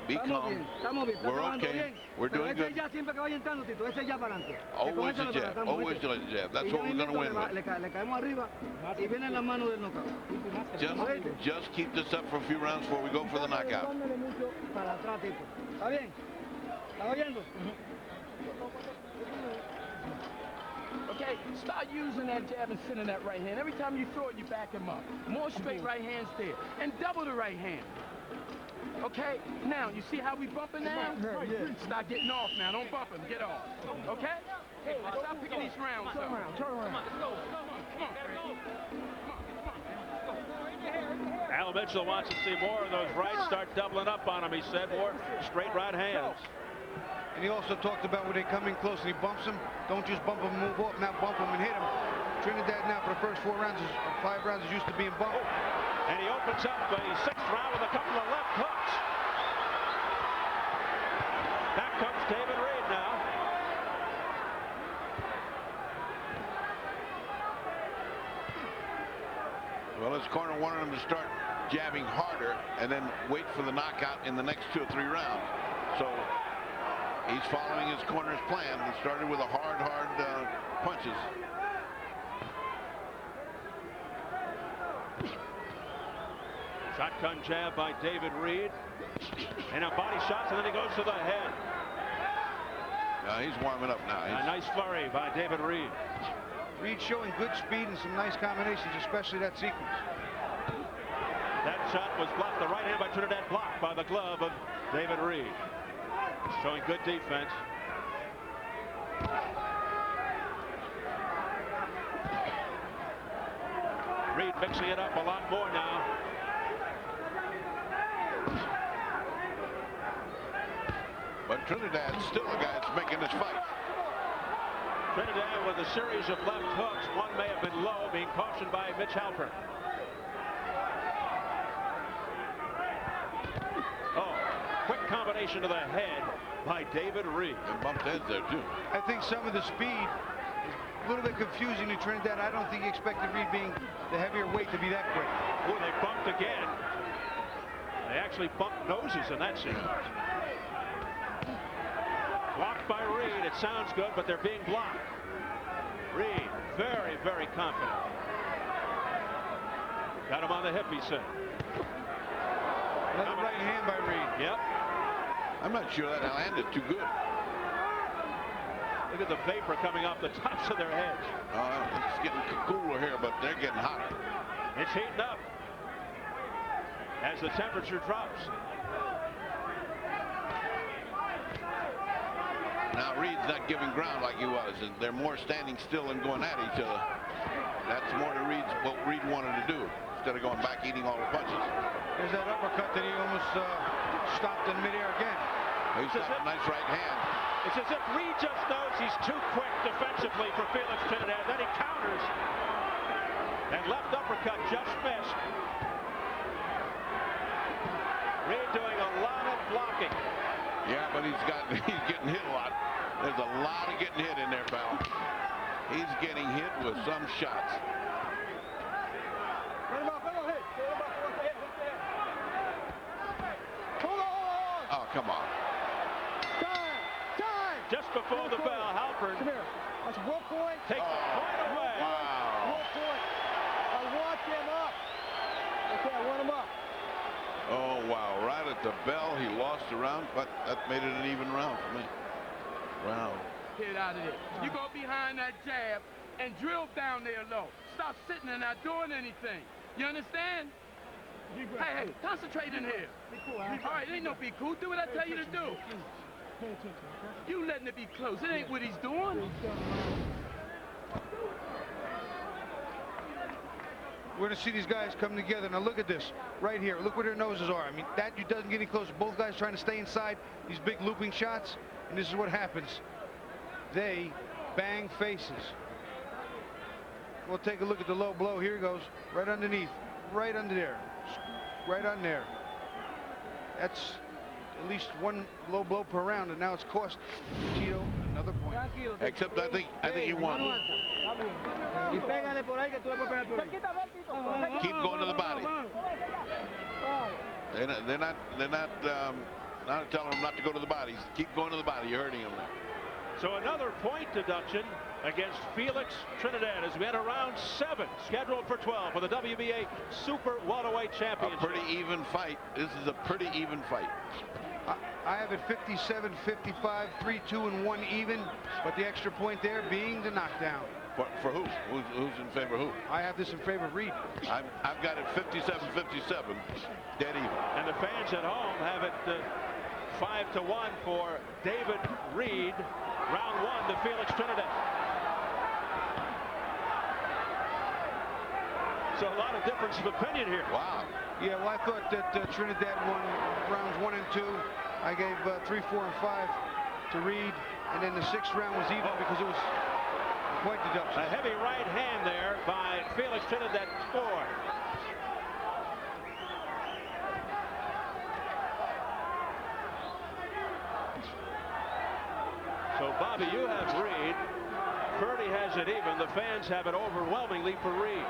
Be calm. Estamos bien. We're okay. We're doing good. Ese ya siempre que vaya entrando, Tito, ese ya para adelante. Always a jab. Always a jab. That's what we're going to win with. Le caemos arriba y vienen las manos del knockout. Just keep this up for a few rounds before we go for the knockout. Para atrás, Tito. ¿Está bien? ¿Está oyendo? Start using that jab and sending that right hand. Every time you throw it, you back him up. More straight right hands there. And double the right hand. Okay? Now, you see how we bumping now? Start getting off now. Don't bump him. Get off. Okay? Hey, stop picking these rounds up. Turn around. Al Mitchell wants to see more of those rights start doubling up on him. He said more straight right hands. And he also talked about when they come in close and he bumps him, don't just bump him and move off, now bump him and hit him. Trinidad now for the first 5 rounds is used to being bumped. And he opens up the 6th round with a couple of left hooks. Back comes David Reid now. Well, his corner wanted him to start jabbing harder and then wait for the knockout in the next 2 or 3 rounds. So he's following his corner's plan. He started with a hard punches. Shotgun jab by David Reid. And a body shots, and then he goes to the head. He's warming up now. A nice flurry by David Reid. Reid showing good speed and some nice combinations, especially that sequence. That shot was blocked. The right hand by Trinidad, blocked by the glove of David Reid. Showing good defense. Reid mixing it up a lot more now. But Trinidad's still the guy that's making this fight. Trinidad with a series of left hooks. One may have been low, being cautioned by Mitch Halpern. Oh, quick combination to the head by David Reid. And bumped heads there, too. I think some of the speed is a little bit confusing to Trinidad. I don't think he expected Reid being the heavier weight to be that quick. Oh, they bumped again. They actually bumped noses in that sequence. Blocked by Reid. It sounds good, but they're being blocked. Reid, very, very confident. Got him on the hip, he said. Another right hand by Reid. Yep. I'm not sure that hand is too good. Look at the vapor coming off the tops of their heads. It's getting cooler here, but they're getting hotter. It's heating up as the temperature drops. Now Reid's not giving ground like he was, and they're more standing still and going at each other. That's more to what Reid wanted to do, instead of going back eating all the punches. There's that uppercut that he almost stopped in midair again. He's got a nice right hand. It's as if Reid just knows he's too quick defensively for Felix Trinidad. Then he counters. And left uppercut just missed. Reid doing a lot of blocking. Yeah, but he's getting hit a lot. There's a lot of getting hit in there, pal. He's getting hit with some shots. Oh, come on. Time! Just before the bell, Halpern. Come here. That's one point. Take the point away. Wow. 1 point. I want them up. Okay, I want them up. Oh, wow. Right at the bell, he lost the round, but that made it an even round for me. Wow. Get out of there. You go behind that jab and drill down there low. Stop sitting and not doing anything. You understand? Hey, concentrate in here. All right, it ain't no be cool. Do what I tell you to do. You letting it be close. It ain't what he's doing. We're going to see these guys come together. Now look at this right here. Look where their noses are. I mean, that doesn't get any closer. Both guys trying to stay inside these big looping shots. And this is what happens. They bang faces. We'll take a look at the low blow. Here it goes. Right underneath. Right under there. Right on there. That's at least one low blow per round. And now it's cost Tito another point. Except I think he won. Keep going to the body. They're not telling him not to go to the bodies. Keep going to the body. You're hurting him. So another point deduction against Felix Trinidad as we enter round 7, scheduled for 12 for the WBA Super Welterweight Championship. A pretty even fight. This is a pretty even fight. I have it 57-55, 3-2 and 1 even, but the extra point there being the knockdown. For who? Who's in favor of who? I have this in favor of Reid. I've got it 57-57, dead even. And the fans at home have it 5-1 for David Reid. Round 1 to Felix Trinidad. So a lot of difference of opinion here. Wow. Yeah, well, I thought that Trinidad won rounds 1 and 2. I gave 3, 4, and 5 to Reid, and then the 6th round was even because it was quite deduction. A heavy right hand there by Felix Trinidad scored. So, Bobby, you have Reid. Purdy has it even. The fans have it overwhelmingly for Reid.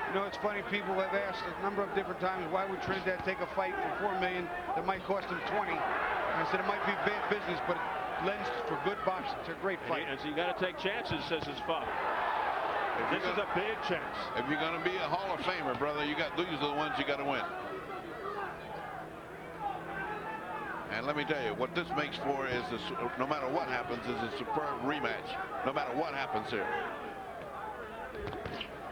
You know, it's funny, people have asked a number of different times, why would Trinidad take a fight for $4 million that might cost him 20? And I said it might be bad business, but it lends for good boxing. It's a great fight. And so you got to take chances, says his father. This is a big chance. If you're going to be a Hall of Famer, brother, these are the ones you got to win. And let me tell you, what this makes for is, no matter what happens, is a superb rematch. No matter what happens here.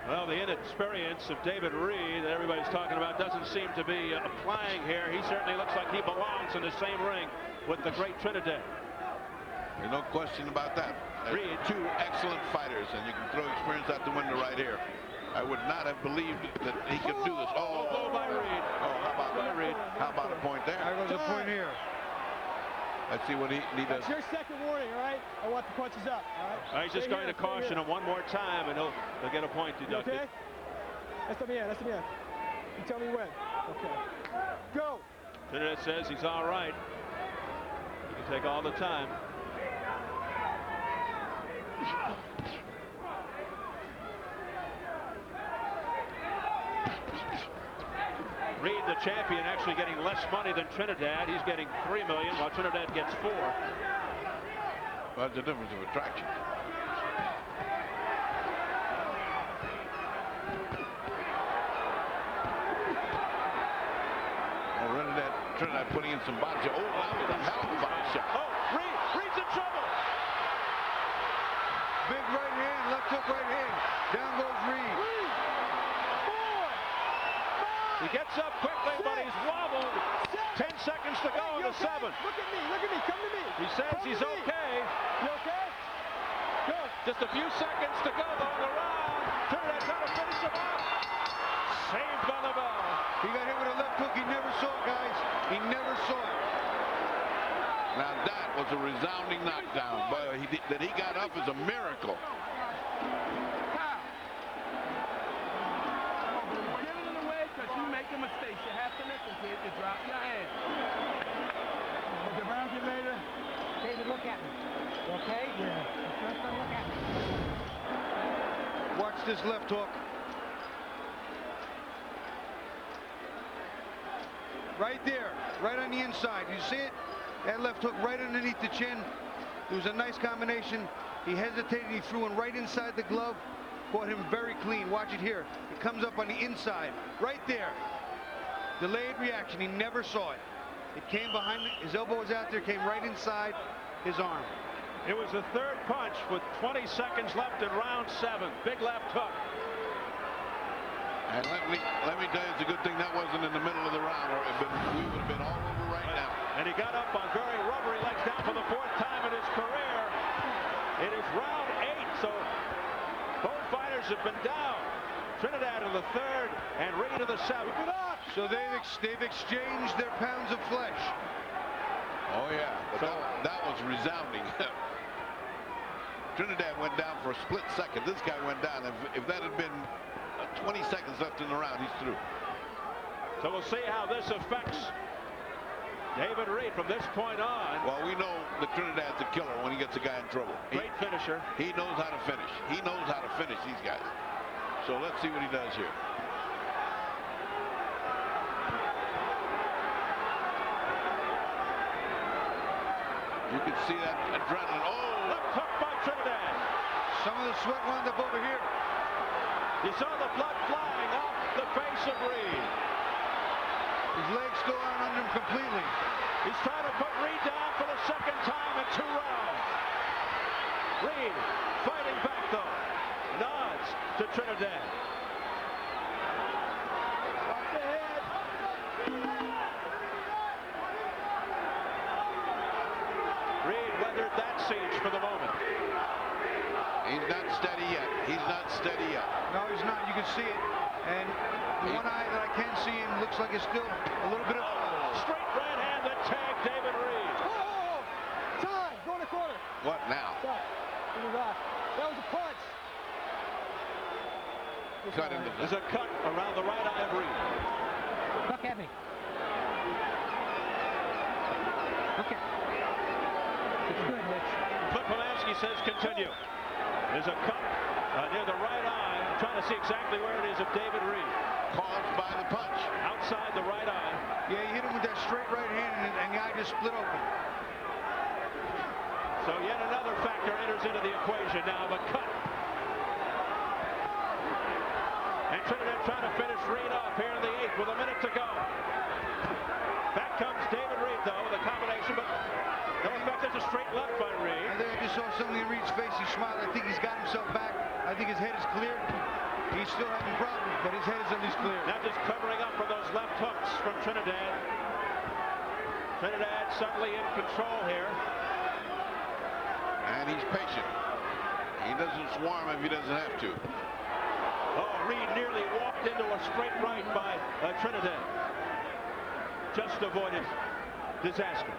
Well, the inexperience of David Reid that everybody's talking about doesn't seem to be applying here. He certainly looks like he belongs in the same ring with the great Trinidad. There's no question about that. Reid, 2 excellent fighters, and you can throw experience out the window right here. I would not have believed that he could do this. Oh, by Reid. How about a point there? There goes a point here. Let's see what he does. That's your second warning, all right? I want the punches up, all right? He's just going to caution him one more time, and he'll get a point deducted. Okay? That's the man. You tell me when. Okay. Go. Trinidad says he's all right. He can take all the time. Reid, the champion, actually getting less money than Trinidad. He's getting $3 million, while Trinidad gets $4 million. Well, that's the difference of attraction. Trinidad putting in some body shot. Oh, that was a hell of a body shot. Oh, Reid's in trouble. Big right hand, left hook right hand. Down goes Reid. 4, 5. He gets up quickly, but he's wobbled. 10 seconds to go in the 7th. Look at me, come to me. He says he's okay. You okay? Go. Just a few seconds to go though in the round. Trinidad trying to finish him off. Saved by the bell. He got hit with a left hook. He never saw it, guys. He never saw it. Now that was a resounding knockdown, but that he got up is a miracle. Get it in the way because you make a mistake. You have to listen to it. You drop your hand. Okay, round you later. David, look at me. Okay? Yeah. First one, look at me. Watch this left hook. Right there, right on the inside. You see it? That left hook right underneath the chin. It was a nice combination. He hesitated. He threw one right inside the glove. Caught him very clean. Watch it here. It comes up on the inside. Right there. Delayed reaction. He never saw it. It came behind. His elbow was out there. Came right inside his arm. It was the 3rd punch with 20 seconds left in round 7. Big left hook. And let me tell you, it's a good thing that wasn't in the middle of the round, or we would have been all over right now. And he got up on very rubbery legs, down for the 4th time in his career. It is round 8, so both fighters have been down. Trinidad in the 3rd and Reid in the 7th. So they've exchanged their pounds of flesh. Oh yeah, but that was resounding. Trinidad went down for a split second. This guy went down. If that had been 20 seconds left in the round, he's through. So we'll see how this affects David Reid from this point on. Well, we know that Trinidad's a killer when he gets a guy in trouble. Great finisher. He knows how to finish. He knows how to finish these guys. So let's see what he does here. You can see that adrenaline. Oh, left hook by Trinidad. Some of the sweat wound up over here. You saw the blood flying off the face of Reid. His legs still aren't under him completely. He's trying to put Reid down for the second time in 2 rounds. Reid fighting back though. Nods to Trinidad. Off the head. Reid weathered that siege for the moment. He's not steady yet. He's not steady yet. No, he's not. You can see it. And the one eye that I can see him looks like it's still a little bit of... Straight right hand that tagged David Reid. Time. Go in the corner. What now? Stop. In the rock. That was a punch. Cut in the... There's a cut around the right eye of Reid. Look at me. Okay. It's good, Mitch. Pomansky says continue. There's a cut near the right eye. I'm trying to see exactly where it is of David Reid. Caused by the punch. Outside the right eye. Yeah, he hit him with that straight right hand, and the eye just split open. So yet another factor enters into the equation now, but cut. And Trinidad trying to finish Reid off here in the 8th with a minute to go. Back comes David Reid, though, with a combination, but no effect. There's a straight left by Reid. I think I just saw something in Reid's face. He smiled. I think he's got himself back. I think his head is clear. He's still having problems, but his head is at least clear. Now just covering up for those left hooks from Trinidad. Trinidad suddenly in control here. And he's patient. He doesn't swarm if he doesn't have to. Oh, Reid nearly walked into a straight right by Trinidad. Just avoided disaster.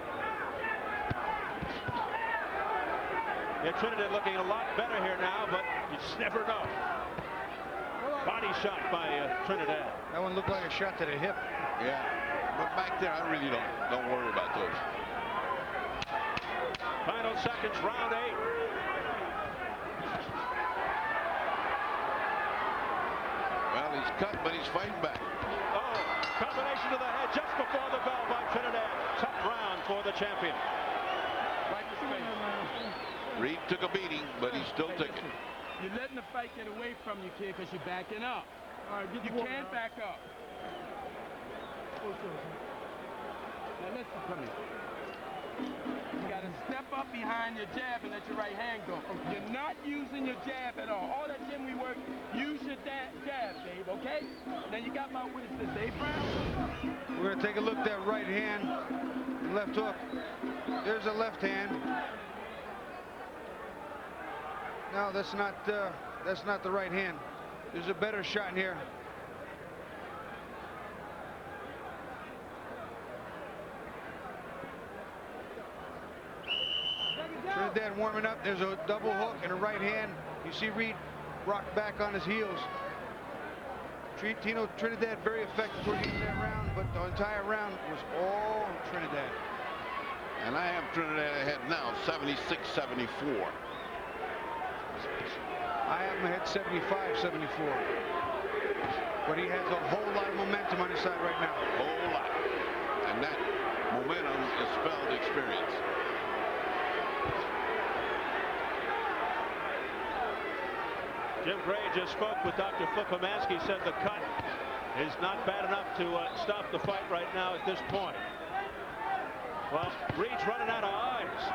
Yeah, Trinidad looking a lot better here now, but you just never know. Body shot by Trinidad. That one looked like a shot to the hip. Yeah, but back there, I really don't worry about those. Final seconds, round 8. Well, he's cut, but he's fighting back. Oh, combination to the head just before the bell by Trinidad. Tough round for the champion. Right to space. Reid took a beating, but he's still ticking. You're letting the fight get away from you, kid, because you're backing up. All right, you can't back up. Now listen to me. You got to step up behind your jab and let your right hand go. You're not using your jab at all. All that gym we work, use your jab, Dave, okay? Now you got my witness, Dave Brown. We're going to take a look at that right hand, left hook. There's a left hand. No, that's not the right hand. There's a better shot in here. Trinidad warming up. There's a double hook and a right hand. You see Reid rock back on his heels. Trinidad very effective towards the end of that round, but the entire round was all Trinidad. And I have Trinidad ahead now, 76-74. I have him ahead 75-74. But he has a whole lot of momentum on his side right now. Whole lot. And that momentum is spelled experience. Jim Gray just spoke with Dr. Pomansky, said the cut is not bad enough to stop the fight right now at this point. Well, Reid's running out of eyes.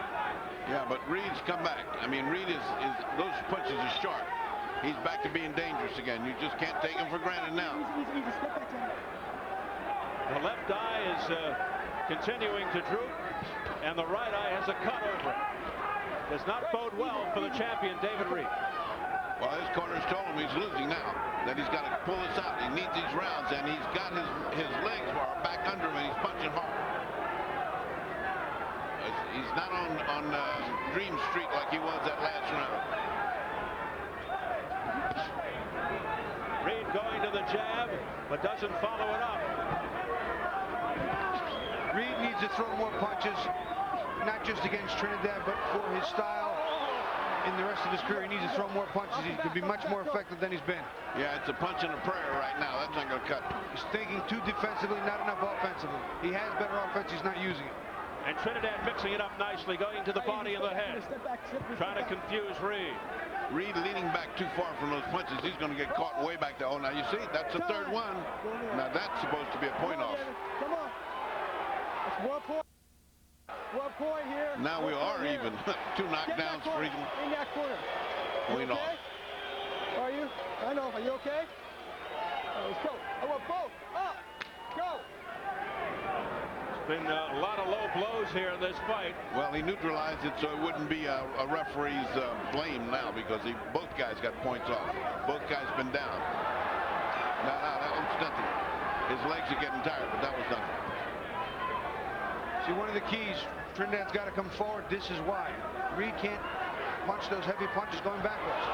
Yeah, but Reid's come back. I mean, Reid is those punches are sharp. He's back to being dangerous again. You just can't take him for granted now. The left eye is continuing to droop, and the right eye has a cut over it. Does not bode well for the champion, David Reid. Well, his corners told him he's losing now, that he's got to pull this out. He needs these rounds, and he's got his legs are back under him, and he's punching hard. He's not on dream streak like he was that last round. Reid going to the jab, but doesn't follow it up. Reid needs to throw more punches, not just against Trinidad, but for his style. In the rest of his career, he needs to throw more punches. He could be much more effective than he's been. Yeah, it's a punch and a prayer right now. That's not going to cut. He's thinking too defensively, not enough offensively. He has better offense, he's not using it. And Trinidad mixing it up nicely, going to the body of the head. Trying to confuse Reid. Reid leaning back too far from those punches. He's going to get caught way back there. Oh, now you see, that's the third one. Now that's supposed to be a point off. Come 1 point. 1 point here. Now we are even. 2 knockdowns for him. In that corner. We lost. Are you? I know. Are you okay? Let's go. I want both. Up. Go. Been a lot of low blows here in this fight. Well, he neutralized it so it wouldn't be a referee's blame now because both guys got points off. Both guys been down. No, that was nothing. His legs are getting tired, but that was nothing. See, one of the keys, Trinidad's got to come forward. This is why. Reid can't punch those heavy punches going backwards.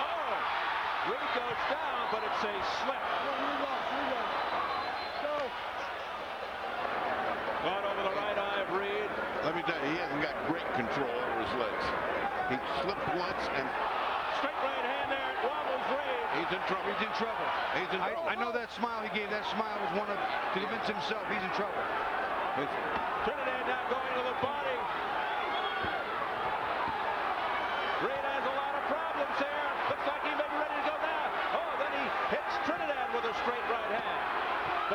Oh! Reid goes down, but it's a slip. Caught over the right eye of Reid. Let me tell you, he hasn't got great control over his legs. He slipped once and... Straight right hand there. It wobbles Reid. He's in trouble. He's in trouble. He's in trouble. I know that smile he gave. That smile was one of to convince himself he's in trouble. Trinidad now going to the body. Reid has a lot of problems here. Looks like he may be ready to go down. Oh, then he hits Trinidad with a straight right hand.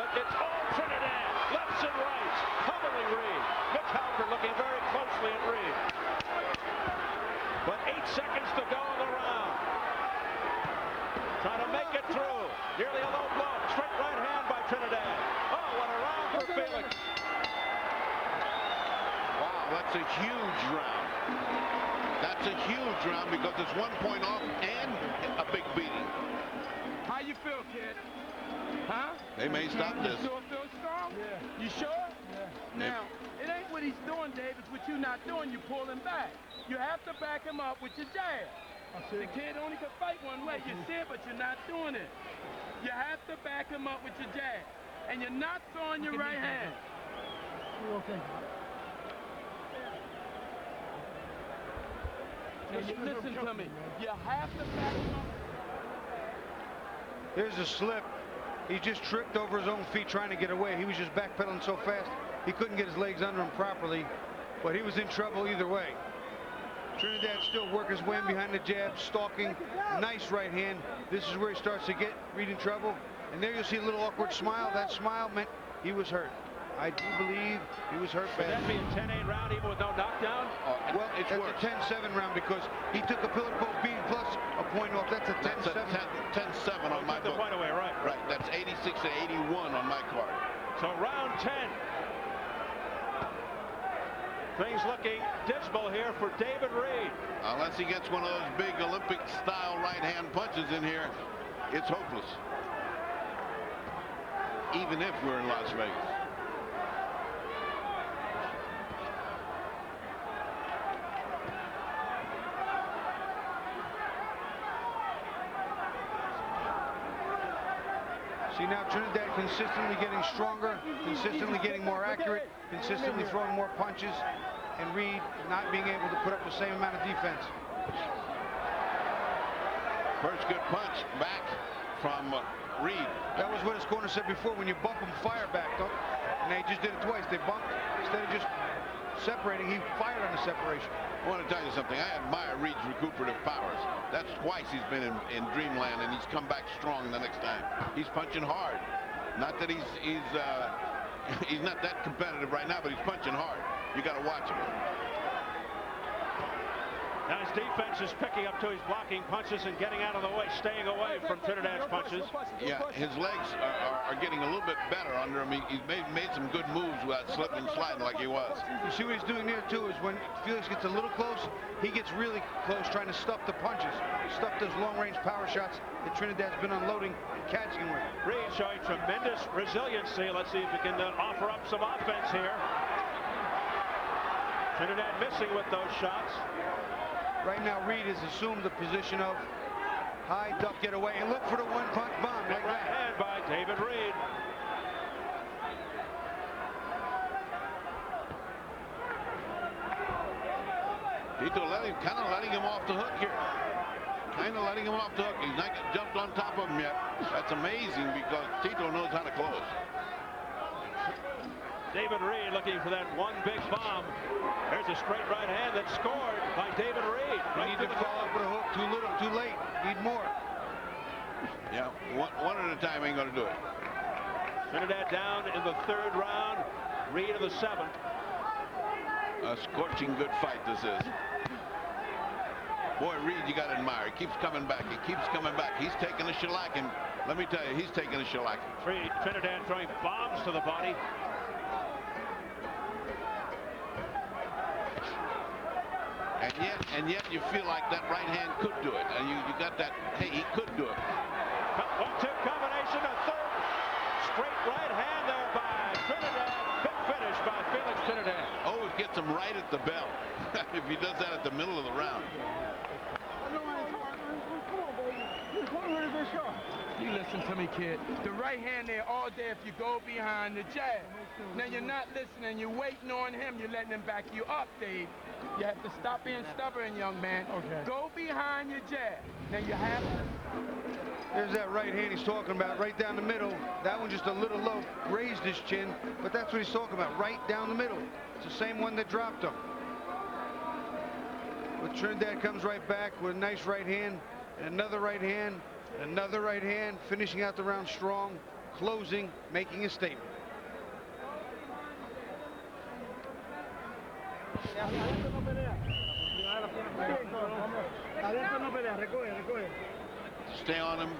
But it's all Trinidad. Lefts and rights. Pummeling Reid. Mitch Halpern looking very closely at Reid. But 8 seconds to go in the round. Trying to make it through. Nearly a low blow. Straight right hand by Trinidad. Oh, what a round for Felix. Wow, that's a huge round. That's a huge round because it's 1 point off and a big beating. How you feel, kid? Huh? They may stop this. You still feel strong? Yeah. You sure? Yeah. Now, it ain't what he's doing, Dave. It's what you're not doing. You pull him back. You have to back him up with your jab. The kid only can fight one way. You see it, but you're not doing it. You have to back him up with your jab. And you're not throwing your right hand. You're okay. Listen to me. You have to back him up. There's a slip. He just tripped over his own feet trying to get away. He was just backpedaling so fast he couldn't get his legs under him properly, but he was in trouble either way. Trinidad still working his way in behind the jab, stalking. Nice right hand. This is where he starts to get Reid in trouble. And there you'll see a little awkward smile. That smile meant he was hurt. I do believe he was hurt Would bad. that be a 10-8 round even with no knockdown? Well, it's a 10-7 round because he took a pillar post beating plus a point off. That's a 10-7. 10-7 on my the book. point away, right? Right, that's 86-81 on my card. So round 10. Things looking dismal here for David Reid. Unless he gets one of those big Olympic-style right-hand punches in here, it's hopeless. Even if we're in Las Vegas. See now Trinidad consistently getting stronger, consistently getting more accurate, consistently throwing more punches, and Reid not being able to put up the same amount of defense. First good punch back from Reid. That was what his corner said before. When you bump him, fire back. Don't. And they just did it twice. They bumped instead of just separating. He fired on the separation. I want to tell you something. I admire Reid's recuperative powers. That's twice he's been in Dreamland, and he's come back strong the next time. He's punching hard. Not that he's not that competitive right now, but he's punching hard. You got to watch him. Now his defense is picking up too. He's blocking punches and getting out of the way, staying away from Trinidad's punches. Yeah, his legs are getting a little bit better under him. He's made some good moves without slipping and sliding like he was. You see what he's doing there too is when Felix gets a little close, he gets really close trying to stuff the punches, stuff those long-range power shots that Trinidad's been unloading and catching with. Reid showing tremendous resiliency. Let's see if he can offer up some offense here. Trinidad missing with those shots. Right now, Reid has assumed the position of high duck, get away, and look for the one-punch bomb like right that. hand by David Reid. Tito kind of letting him off the hook here. Kind of letting him off the hook. He's not jumped on top of him yet. That's amazing because Tito knows how to close. David Reid looking for that one big bomb. There's a straight right hand that's scored by David Reid. Right, need to follow up with a hook. Too little, too late. Need more. Yeah, one at a time ain't going to do it. Trinidad down in the third round. Reid of the 7th. A scorching good fight this is. Boy, Reid, you got to admire. He keeps coming back. He keeps coming back. He's taking a shellacking. Let me tell you, he's taking a shellacking. Trinidad throwing bombs to the body. And yet you feel like that right hand could do it. And you got that, hey, he could do it. 1-2 combination, a third straight right hand there by Trinidad. Big finish by Felix Trinidad. Always gets him right at the bell. If he does that at the middle of the round. You listen to me, kid. The right hand there all day if you go behind the jab. Now you're not listening. You're waiting on him. You're letting him back you up, Dave. You have to stop being stubborn, young man. Okay. Go behind your jab. Now you have to. There's that right hand he's talking about, right down the middle. That one just a little low, raised his chin, but that's what he's talking about, right down the middle. It's the same one that dropped him. But Trinidad comes right back with a nice right hand, and another right hand, another right hand, finishing out the round strong, closing, making a statement. Stay on him.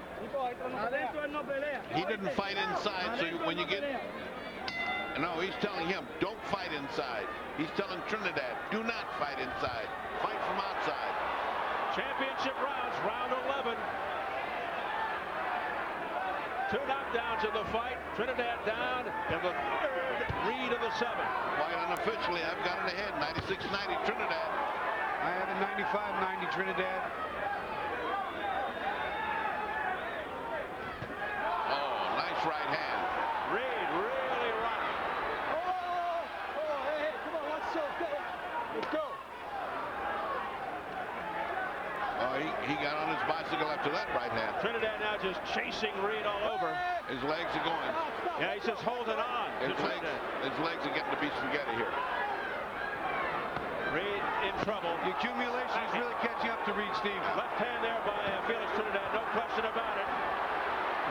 He didn't fight inside, so when you get... No, he's telling him, don't fight inside. He's telling Trinidad, do not fight inside. Fight from outside. Championship rounds, round 11. 2 knockdowns in the fight. Trinidad down in the 3rd. Reid of the 7th. Quite unofficially, I've got it ahead. 96-90 Trinidad. I have a 95-90 Trinidad. Oh, nice right hand. Reid really rocked. Hey, come on, let's go. Oh, he got on his bicycle after that right hand. Trinidad now just chasing Reid all over. His legs are going. Yeah, he's just holding on. His legs are getting to be spaghetti here. Reid in trouble. The accumulation is really catching up to Reid, Steve. Left hand there by Felix Trinidad, no question about it.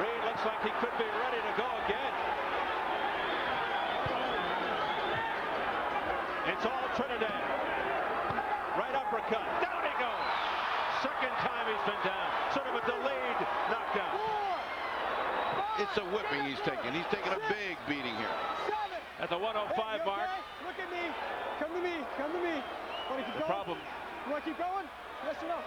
Reid looks like he could be ready to go again. It's all Trinidad. Right uppercut. Down he goes. Second time he's been down. Sort of a delayed knockdown. It's a whipping he's taking. He's taking a big beating here. At the 105 mark. Look at me. Come to me. Want to keep going? Problem. You want to keep going? Yes or no?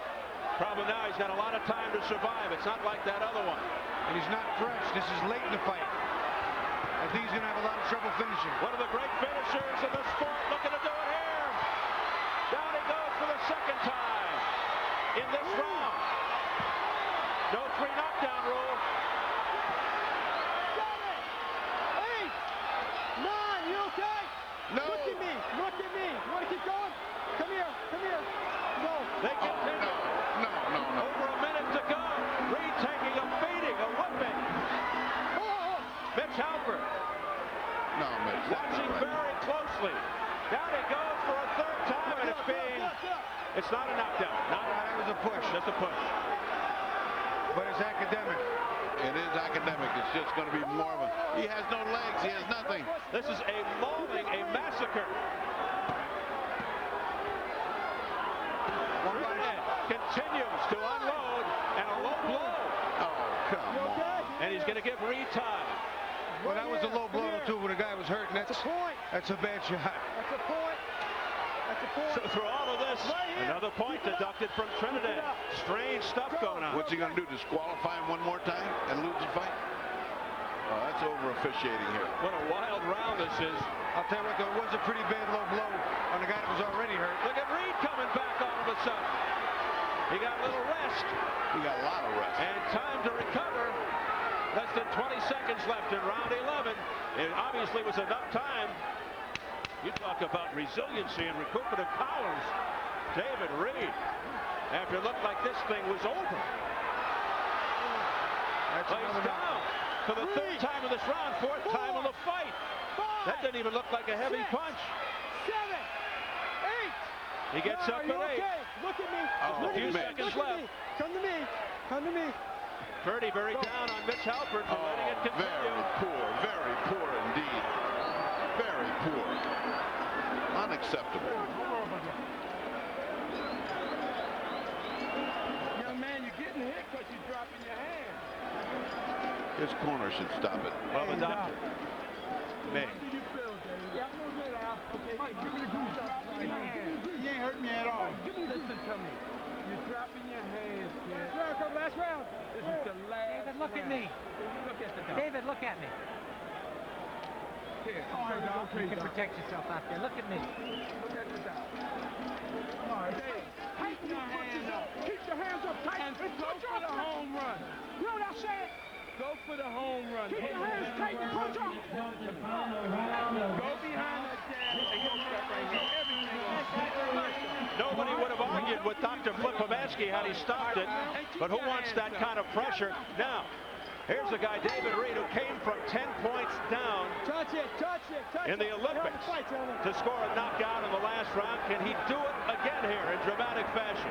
Problem now, he's got a lot of time to survive. It's not like that other one. And he's not fresh. This is late in the fight. I think he's going to have a lot of trouble finishing. One of the great finishers of the sport, looking to do it here. Down he goes for the second time in this round. No 3 knockdown rule. 7, 8, 9, you okay? No. Look at me. You want to keep going? Come here. No. They continue. No. Over a minute to go. Reid taking a beating, a whipping. Mitch Halpert. No, Mitch. Watching very closely. Down he goes for a 3rd time, and it's not a knockdown. That was a push. Just a push. But it's academic. It is academic. It's just going to be more of a... He has no legs. He has nothing. This is a mauling, a massacre. Trinidad continues to unload, and a low blow. Oh, come on. And he's going to give Reid time. Well, that was a low blow, too, when the guy was hurt, and that's a bad shot. That's a point. So through all of this, another point deducted from Trinidad. Strange stuff going on. What's he going to do? Disqualify him one more time and lose the fight? Oh, that's over officiating here. What a wild round this is. I'll tell you what, though, it was a pretty bad low blow on a guy that was already hurt. Look at Reid coming back all of a sudden. He got a little rest. He got a lot of rest. And time to recover. Less than 20 seconds left in round 11. It obviously was enough time. You talk about resiliency and recuperative powers. David Reid, after it looked like this thing was over. Lays down for the 3rd time in this round, 4th time in the fight. That didn't even look like a heavy punch. 7, 8. He gets up at 8. Okay? Look at me. A few seconds left. Come to me. Purdy very down on Mitch Halpert for letting it continue. Very poor indeed. Very poor. poor. Unacceptable. Young man, you're getting hit because you're dropping your hand. His corner should stop it. Well, the doctor may. How do you feel, Dave? Yeah, I'm good, Al. Okay, Mike, give me the goose up. You ain't hurt me at all. Listen to me. You're dropping your hands, kid. Last round. This is the last David, look at me. Look at the doctor. David, look at me. Here, You can protect yourself out there. Look at me. Look at the doctor. All right, Dave. Tighten your hands up. Keep your hands up tight. And go for the home run. You know what I said? Go for the home run. Keep your hands tight and punch off. Go behind that jab and go step right here. Everything else. Nobody would have argued with Dr. Flippomansky had he stopped it, but who wants that kind of pressure? Now, here's the guy, David Reid, who came from 10 points down in the Olympics to score a knockout in the last round. Can he do it again here in dramatic fashion?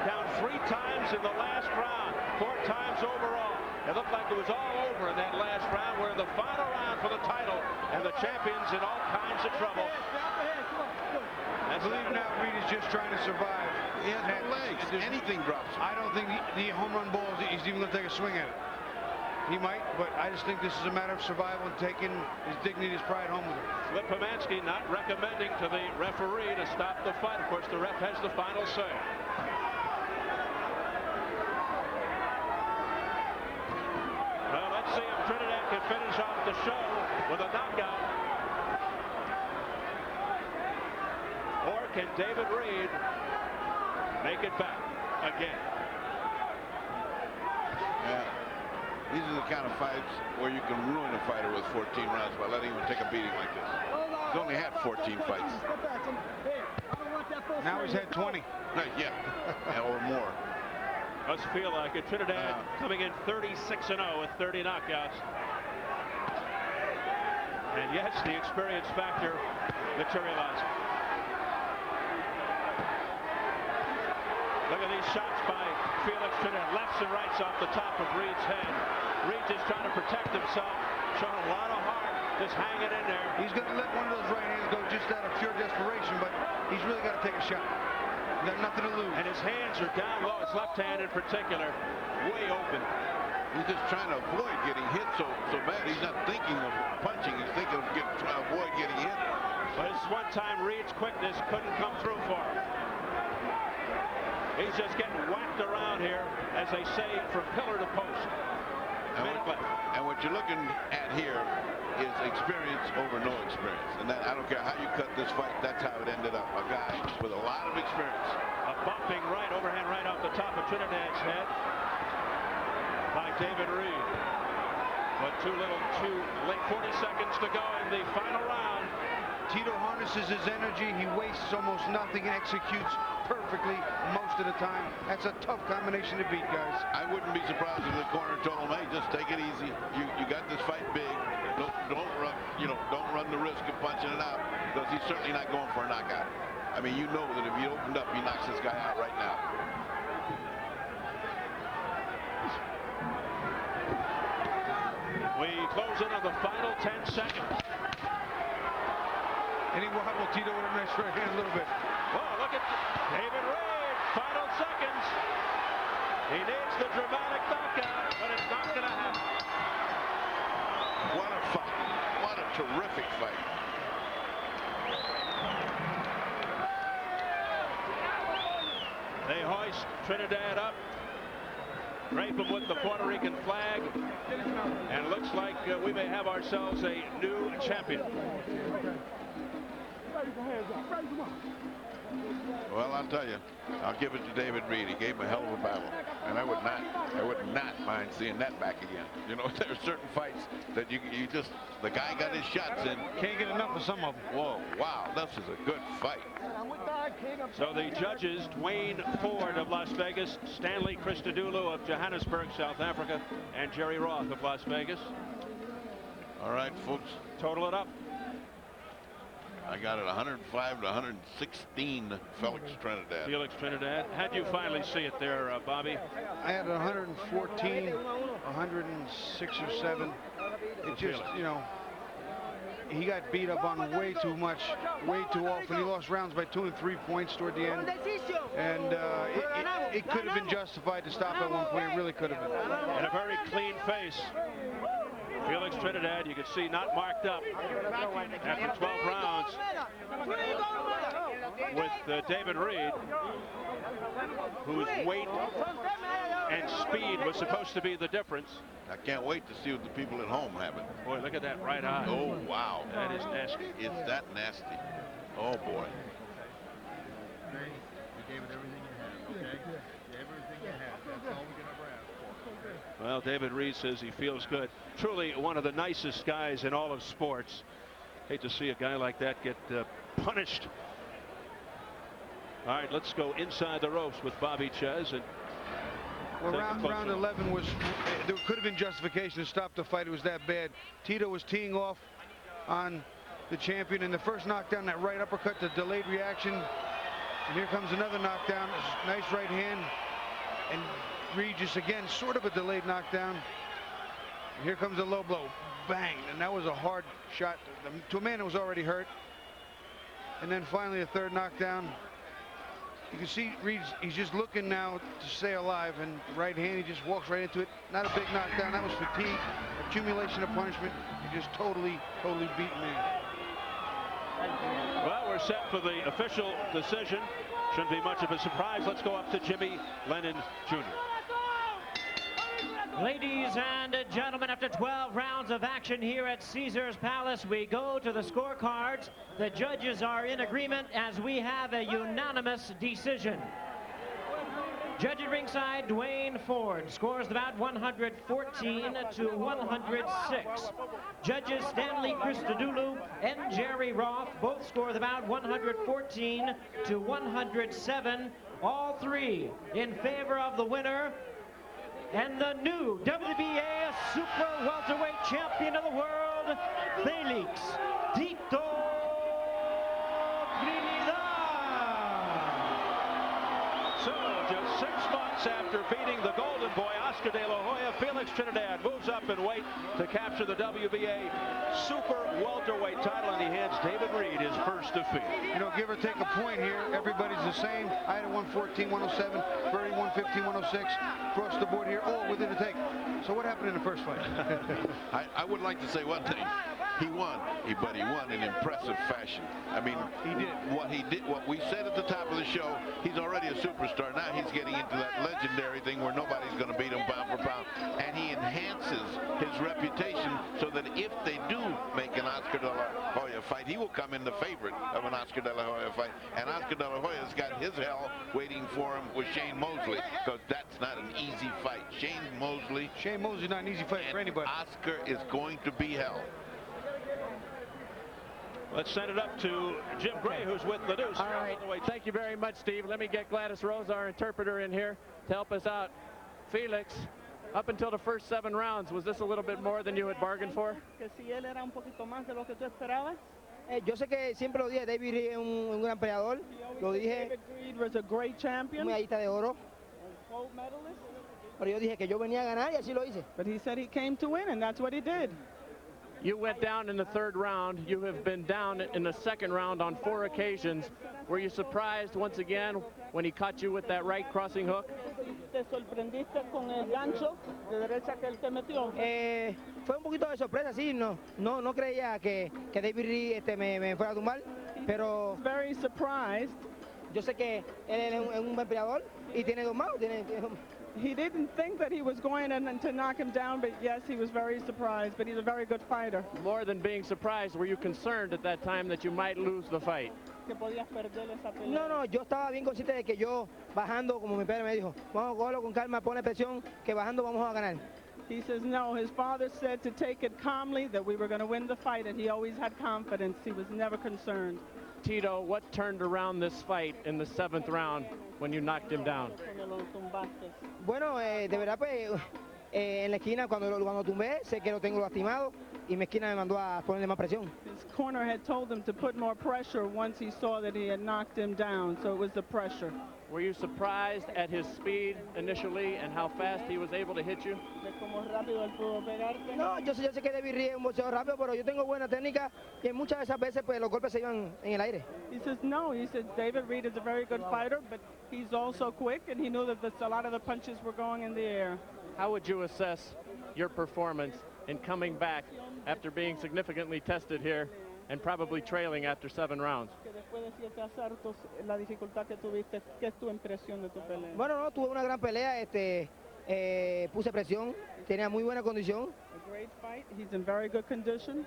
Down 3 times in the last round, 4 times overall. It looked like it was all over in that last round. We're in the final round for the title, and the champion's in all kinds of trouble. I believe now Reid is just trying to survive. He has no legs. Anything drops him. I don't think the home run ball, he's even going to take a swing at it. He might, but I just think this is a matter of survival and taking his dignity, his pride home with him. Flippomansky not recommending to the referee to stop the fight. Of course, the ref has the final say. Well, let's see if Trinidad can finish off the show with a knockout. Or can David Reid make it back again? Yeah. These are the kind of fights where you can ruin a fighter with 14 rounds by letting him take a beating like this. He's only had 14 fights. Now he's had 20. Yeah, or more. Must feel like it. Trinidad coming in 36-0 with 30 knockouts. And yes, the experience factor materializing. Look at these shots by Felix Trinidad. Lefts and rights off the top of Reid's head. Reid just trying to protect himself. Showing a lot of heart. Just hanging in there. He's going to let one of those right hands go just out of pure desperation, but he's really got to take a shot. He's got nothing to lose. And his hands are down low. His left hand in particular, way open. He's just trying to avoid getting hit so bad. He's not thinking of punching. He's thinking of trying to avoid getting hit. But this one time Reid's quickness couldn't come through for him. He's just getting whacked around here, as they say, from pillar to post. And what you're looking at here is experience over no experience. And that, I don't care how you cut this fight, that's how it ended up. A guy with a lot of experience. A bumping right, overhand right off the top of Trinidad's head by David Reid. But too late, 40 seconds to go in the final round. Tito harnesses his energy. He wastes almost nothing and executes perfectly most of the time. That's a tough combination to beat, guys. I wouldn't be surprised if the corner told him, hey, just take it easy. You got this fight big. Don't run the risk of punching it out, because he's certainly not going for a knockout. I mean, you know that if he opened up, he knocks this guy out right now. We close in on the final 10 seconds. And he wobbled Tito with a nice right hand a little bit. Whoa, look at David Reid. Final seconds. He needs the dramatic knockout, but it's not going to happen. What a fight. What a terrific fight. They hoist Trinidad up. Drape him with the Puerto Rican flag. And it looks like we may have ourselves a new champion. Well, I'll tell you, I'll give it to David Reid. He gave him a hell of a battle, and I would not mind seeing that back again. You know, there are certain fights that you just, the guy got his shots in. Can't get enough of some of them. Whoa, wow, this is a good fight. So the judges, Dwayne Ford of Las Vegas, Stanley Christodoulou of Johannesburg, South Africa, and Jerry Roth of Las Vegas. All right, folks. Total it up. I got it 105 to 116, Felix Trinidad. Felix Trinidad. How'd you finally see it there, Bobby? I had 114, 106 or 7. It just, you know, he got beat up on way too much, way too often. He lost rounds by 2 and 3 points toward the end. And it could have been justified to stop at one point. It really could have been. And a very clean face. Felix Trinidad, you can see, not marked up after 12 rounds with David Reid, whose weight and speed was supposed to be the difference. I can't wait to see what the people at home have it. Boy, look at that right eye. Oh, wow. That is nasty. Is that nasty? Oh, boy. You gave it everything you had, okay? Everything you had. That's all we can ever ask for. Well, David Reid says he feels good. Truly one of the nicest guys in all of sports. Hate to see a guy like that get punished. All right, let's go inside the ropes with Bobby Ches. And well, round 11 was, there could have been justification to stop the fight. It was that bad. Tito was teeing off on the champion in the first knockdown, that right uppercut, the delayed reaction. And here comes another knockdown. Nice right hand. And Reid just again, sort of a delayed knockdown. And here comes a low blow. Bang. And that was a hard shot to a man that was already hurt. And then finally a third knockdown. You can see Reid, he's just looking now to stay alive, and right hand, he just walks right into it. Not a big knockdown, that was fatigue, accumulation of punishment. He just totally beaten man. Well, we're set for the official decision. Shouldn't be much of a surprise. Let's go up to Jimmy Lennon Jr. Ladies and gentlemen, after 12 rounds of action here at Caesars Palace, we go to the scorecards. The judges are in agreement as we have a unanimous decision. Judge at ringside, Dwayne Ford, scores the bout 114 to 106. Judges Stanley Christodoulou and Jerry Roth both score the bout 114 to 107. All three in favor of the winner and the new WBA Super Welterweight Champion of the world, Felix Tito Trinidad. So, just 6 months after beating the Golden Boy, Oscar De La Hoya, Felix Trinidad moves up in weight to capture the WBA Super Welterweight title, and he hands David Reid his first defeat. You know, give or take a point here, everybody's the same. I had a 114, 107, Bernie 115, 106. Across the board here, all within a take. So what happened in the first fight? I would like to say one thing. He won, but he won in impressive fashion. I mean, he did what we said at the top of the show. He's already a superstar. Now he's getting into that legendary thing where nobody's going to beat him pound for pound. And he enhances his reputation so that if they do make an Oscar De La Hoya fight, he will come in the favorite of an Oscar De La Hoya fight. And Oscar De La Hoya's got his hell waiting for him with Shane Mosley, because that's not an easy fight. Shane Mosley's not an easy fight for anybody. Oscar is going to be hell. Let's send it up to Jim Gray, who's with the Deuce. All right, thank you very much, Steve. Let me get Gladys Rose, our interpreter, in here to help us out. Felix, up until the first 7 rounds, was this a little bit more than you had bargained for? Que si él era un poquito más de lo que tú esperabas. Yo sé que siempre lo dije, David Reid es un gran peleador. Lo dije. David Reid was a great champion. Un medallista de oro. Gold medalist. Pero yo dije que yo venía a ganar y así lo hice. But he said he came to win, and that's what he did. You went down in the 3rd round. You have been down in the 2nd round on 4 occasions. Were you surprised once again when he caught you with that right crossing hook? ¿Te sorprendiste con el gancho de derecha que él te metió? Fue un poquito de sorpresa, sí. No creía que David Reid me fuera a tumbar, pero very surprised. Yo sé que él es un buen peleador y tiene 2 manos. He didn't think that he was going to knock him down, but yes, he was very surprised, but he's a very good fighter. More than being surprised, were you concerned at that time that you might lose the fight? No, yo estaba bien consciente de que yo bajando, como mi padre me dijo, vamos a cogerlo con calma, ponle presión, que bajando vamos a ganar. He says no, his father said to take it calmly, that we were going to win the fight, and he always had confidence. He was never concerned. Tito, what turned around this fight in the 7th round when you knocked him down? Bueno, de verdad, pues, en la esquina, cuando tumbé, sé que lo tengo lastimado, y mi esquina me mandó a ponerle más presión. His corner had told him to put more pressure once he saw that he had knocked him down, so it was the pressure. Were you surprised at his speed initially and how fast he was able to hit you? No, yo sé que David Reid es un boxeador rápido, pero yo tengo buena técnica y muchas de esas veces pues los golpes se iban en el aire. He says no. He said David Reid is a very good fighter, but he's also quick, and he knew that a lot of the punches were going in the air. How would you assess your performance in coming back after being significantly tested here and probably trailing after 7 rounds? Bueno, no, tuve una gran pelea, puse presión, tenía muy buena condición. A great fight. He's in very good condition.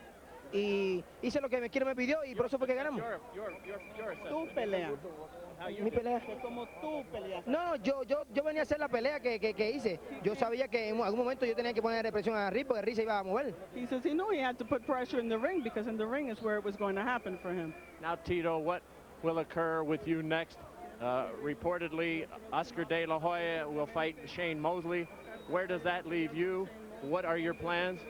Y hice lo que mi esquina me pidió y por eso fue que ganamos. Tu pelea. Mi pelea. Como tú peleas. No, yo venía a hacer la pelea que hice. Yo sabía que en algún momento yo tenía que poner presión a Reid porque Reid se iba a mover. He says he knew he had to put pressure in the ring because in the ring is where it was going to happen for him. Now, Tito, what will occur with you next? Reportedly, Oscar De La Hoya will fight Shane Mosley. Where does that leave you? What are your plans?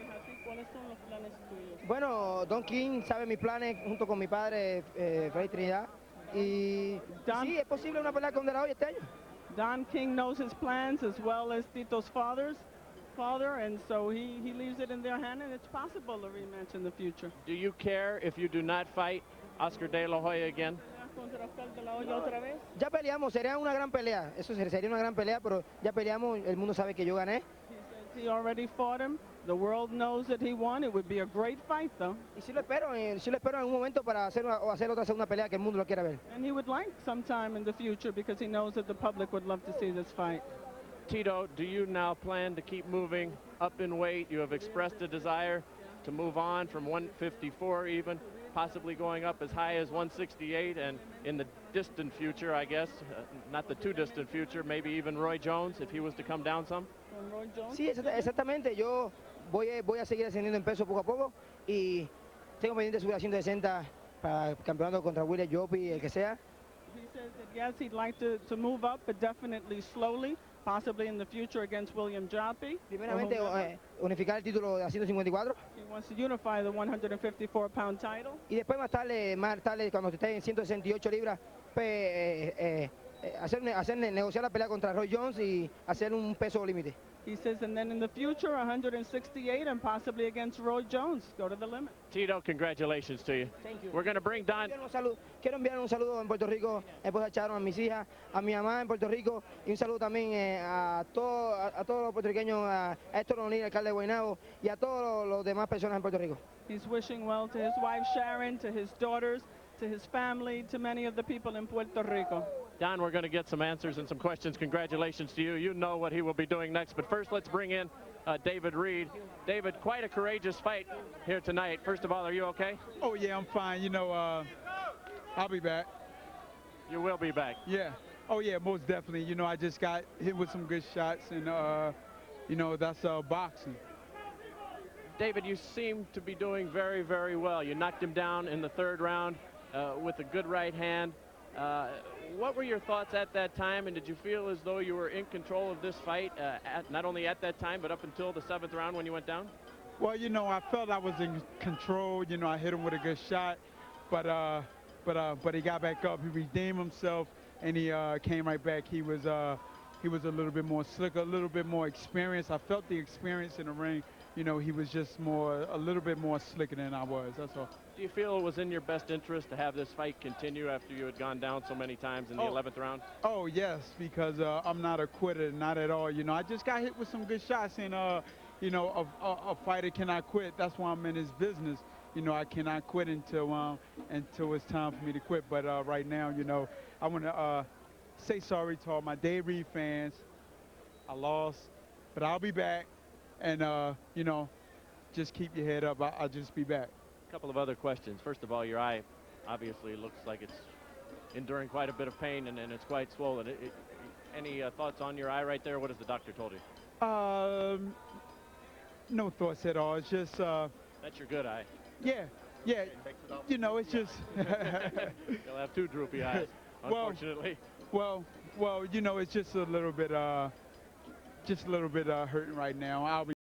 Bueno, Don King sabe mis planes junto con mi padre, Felix Trinidad. Y sí, es posible una pelea con De La Hoya este año. Don King knows his plans as well as Tito's father, and so he leaves it in their hand, and it's possible a rematch in the future. Do you care if you do not fight Oscar De La Hoya again? Ya peleamos, sería una gran pelea. Eso sería una gran pelea, pero ya peleamos, el mundo sabe que yo gané. He already fought him. The world knows that he won. It would be a great fight, though. Y sí lo espero en un momento para hacer otra segunda pelea que el mundo lo quiera ver. And he would like sometime in the future because he knows that the public would love to see this fight. Tito, do you now plan to keep moving up in weight? You have expressed a desire to move on from 154 even, possibly going up as high as 168, and in the distant future, I guess, not the too distant future, maybe even Roy Jones if he was to come down some? Sí, exactamente. Yo voy a seguir ascendiendo en peso poco a poco y tengo pendiente subir a 160 para el campeonato contra William Jopi, el que sea. He says that yes, he'd like to move up, but definitely slowly, possibly in the future against William Joppy. Primeramente, unificar el título de 154. He wants to unify the 154-pound title. Y después más tarde, cuando esté en 168 libras, negociar la pelea contra Roy Jones y hacer un peso límite. He says, and then in the future, 168 and possibly against Roy Jones, go to the limit. Tito, congratulations to you. Thank you. We're going to bring Don. Quiero enviar un saludo en Puerto Rico, a esposa Sharon, a mis hijas, a mi mamá en Puerto Rico, y un saludo también a todos los puertorriqueños, a Héctor O'Neill, alcalde de Guaynabo, y a todos los demás personas en Puerto Rico. He's wishing well to his wife Sharon, to his daughters, to his family, to many of the people in Puerto Rico. Don, we're going to get some answers and some questions. Congratulations to you. You know what he will be doing next. But first, let's bring in David Reid. David, quite a courageous fight here tonight. First of all, are you okay? Oh, yeah, I'm fine. You know, I'll be back. You will be back? Yeah. Oh, yeah, most definitely. You know, I just got hit with some good shots, and, you know, that's boxing. David, you seem to be doing very, very well. You knocked him down in the 3rd round with a good right hand. What were your thoughts at that time, and did you feel as though you were in control of this fight, not only at that time, but up until the 7th round when you went down? Well, you know, I felt I was in control. You know, I hit him with a good shot, but he got back up. He redeemed himself, and he came right back. He was a little bit more slick, a little bit more experienced. I felt the experience in the ring. You know, he was just a little bit more slicker than I was, that's all. Do you feel it was in your best interest to have this fight continue after you had gone down so many times in the 11th round? Oh, yes, because I'm not a quitter, not at all. You know, I just got hit with some good shots, and, you know, a fighter cannot quit. That's why I'm in his business. You know, I cannot quit until it's time for me to quit. But right now, you know, I want to say sorry to all my Dave Reid fans. I lost, but I'll be back. And, you know, just keep your head up. I'll just be back. A couple of other questions. First of all, your eye obviously looks like it's enduring quite a bit of pain, and it's quite swollen. Any thoughts on your eye right there? What has the doctor told you? No thoughts at all. It's just... That's your good eye. Yeah. You know, it's just... You'll have 2 droopy eyes, unfortunately. Well, you know, it's just a little bit hurting right now. I'll be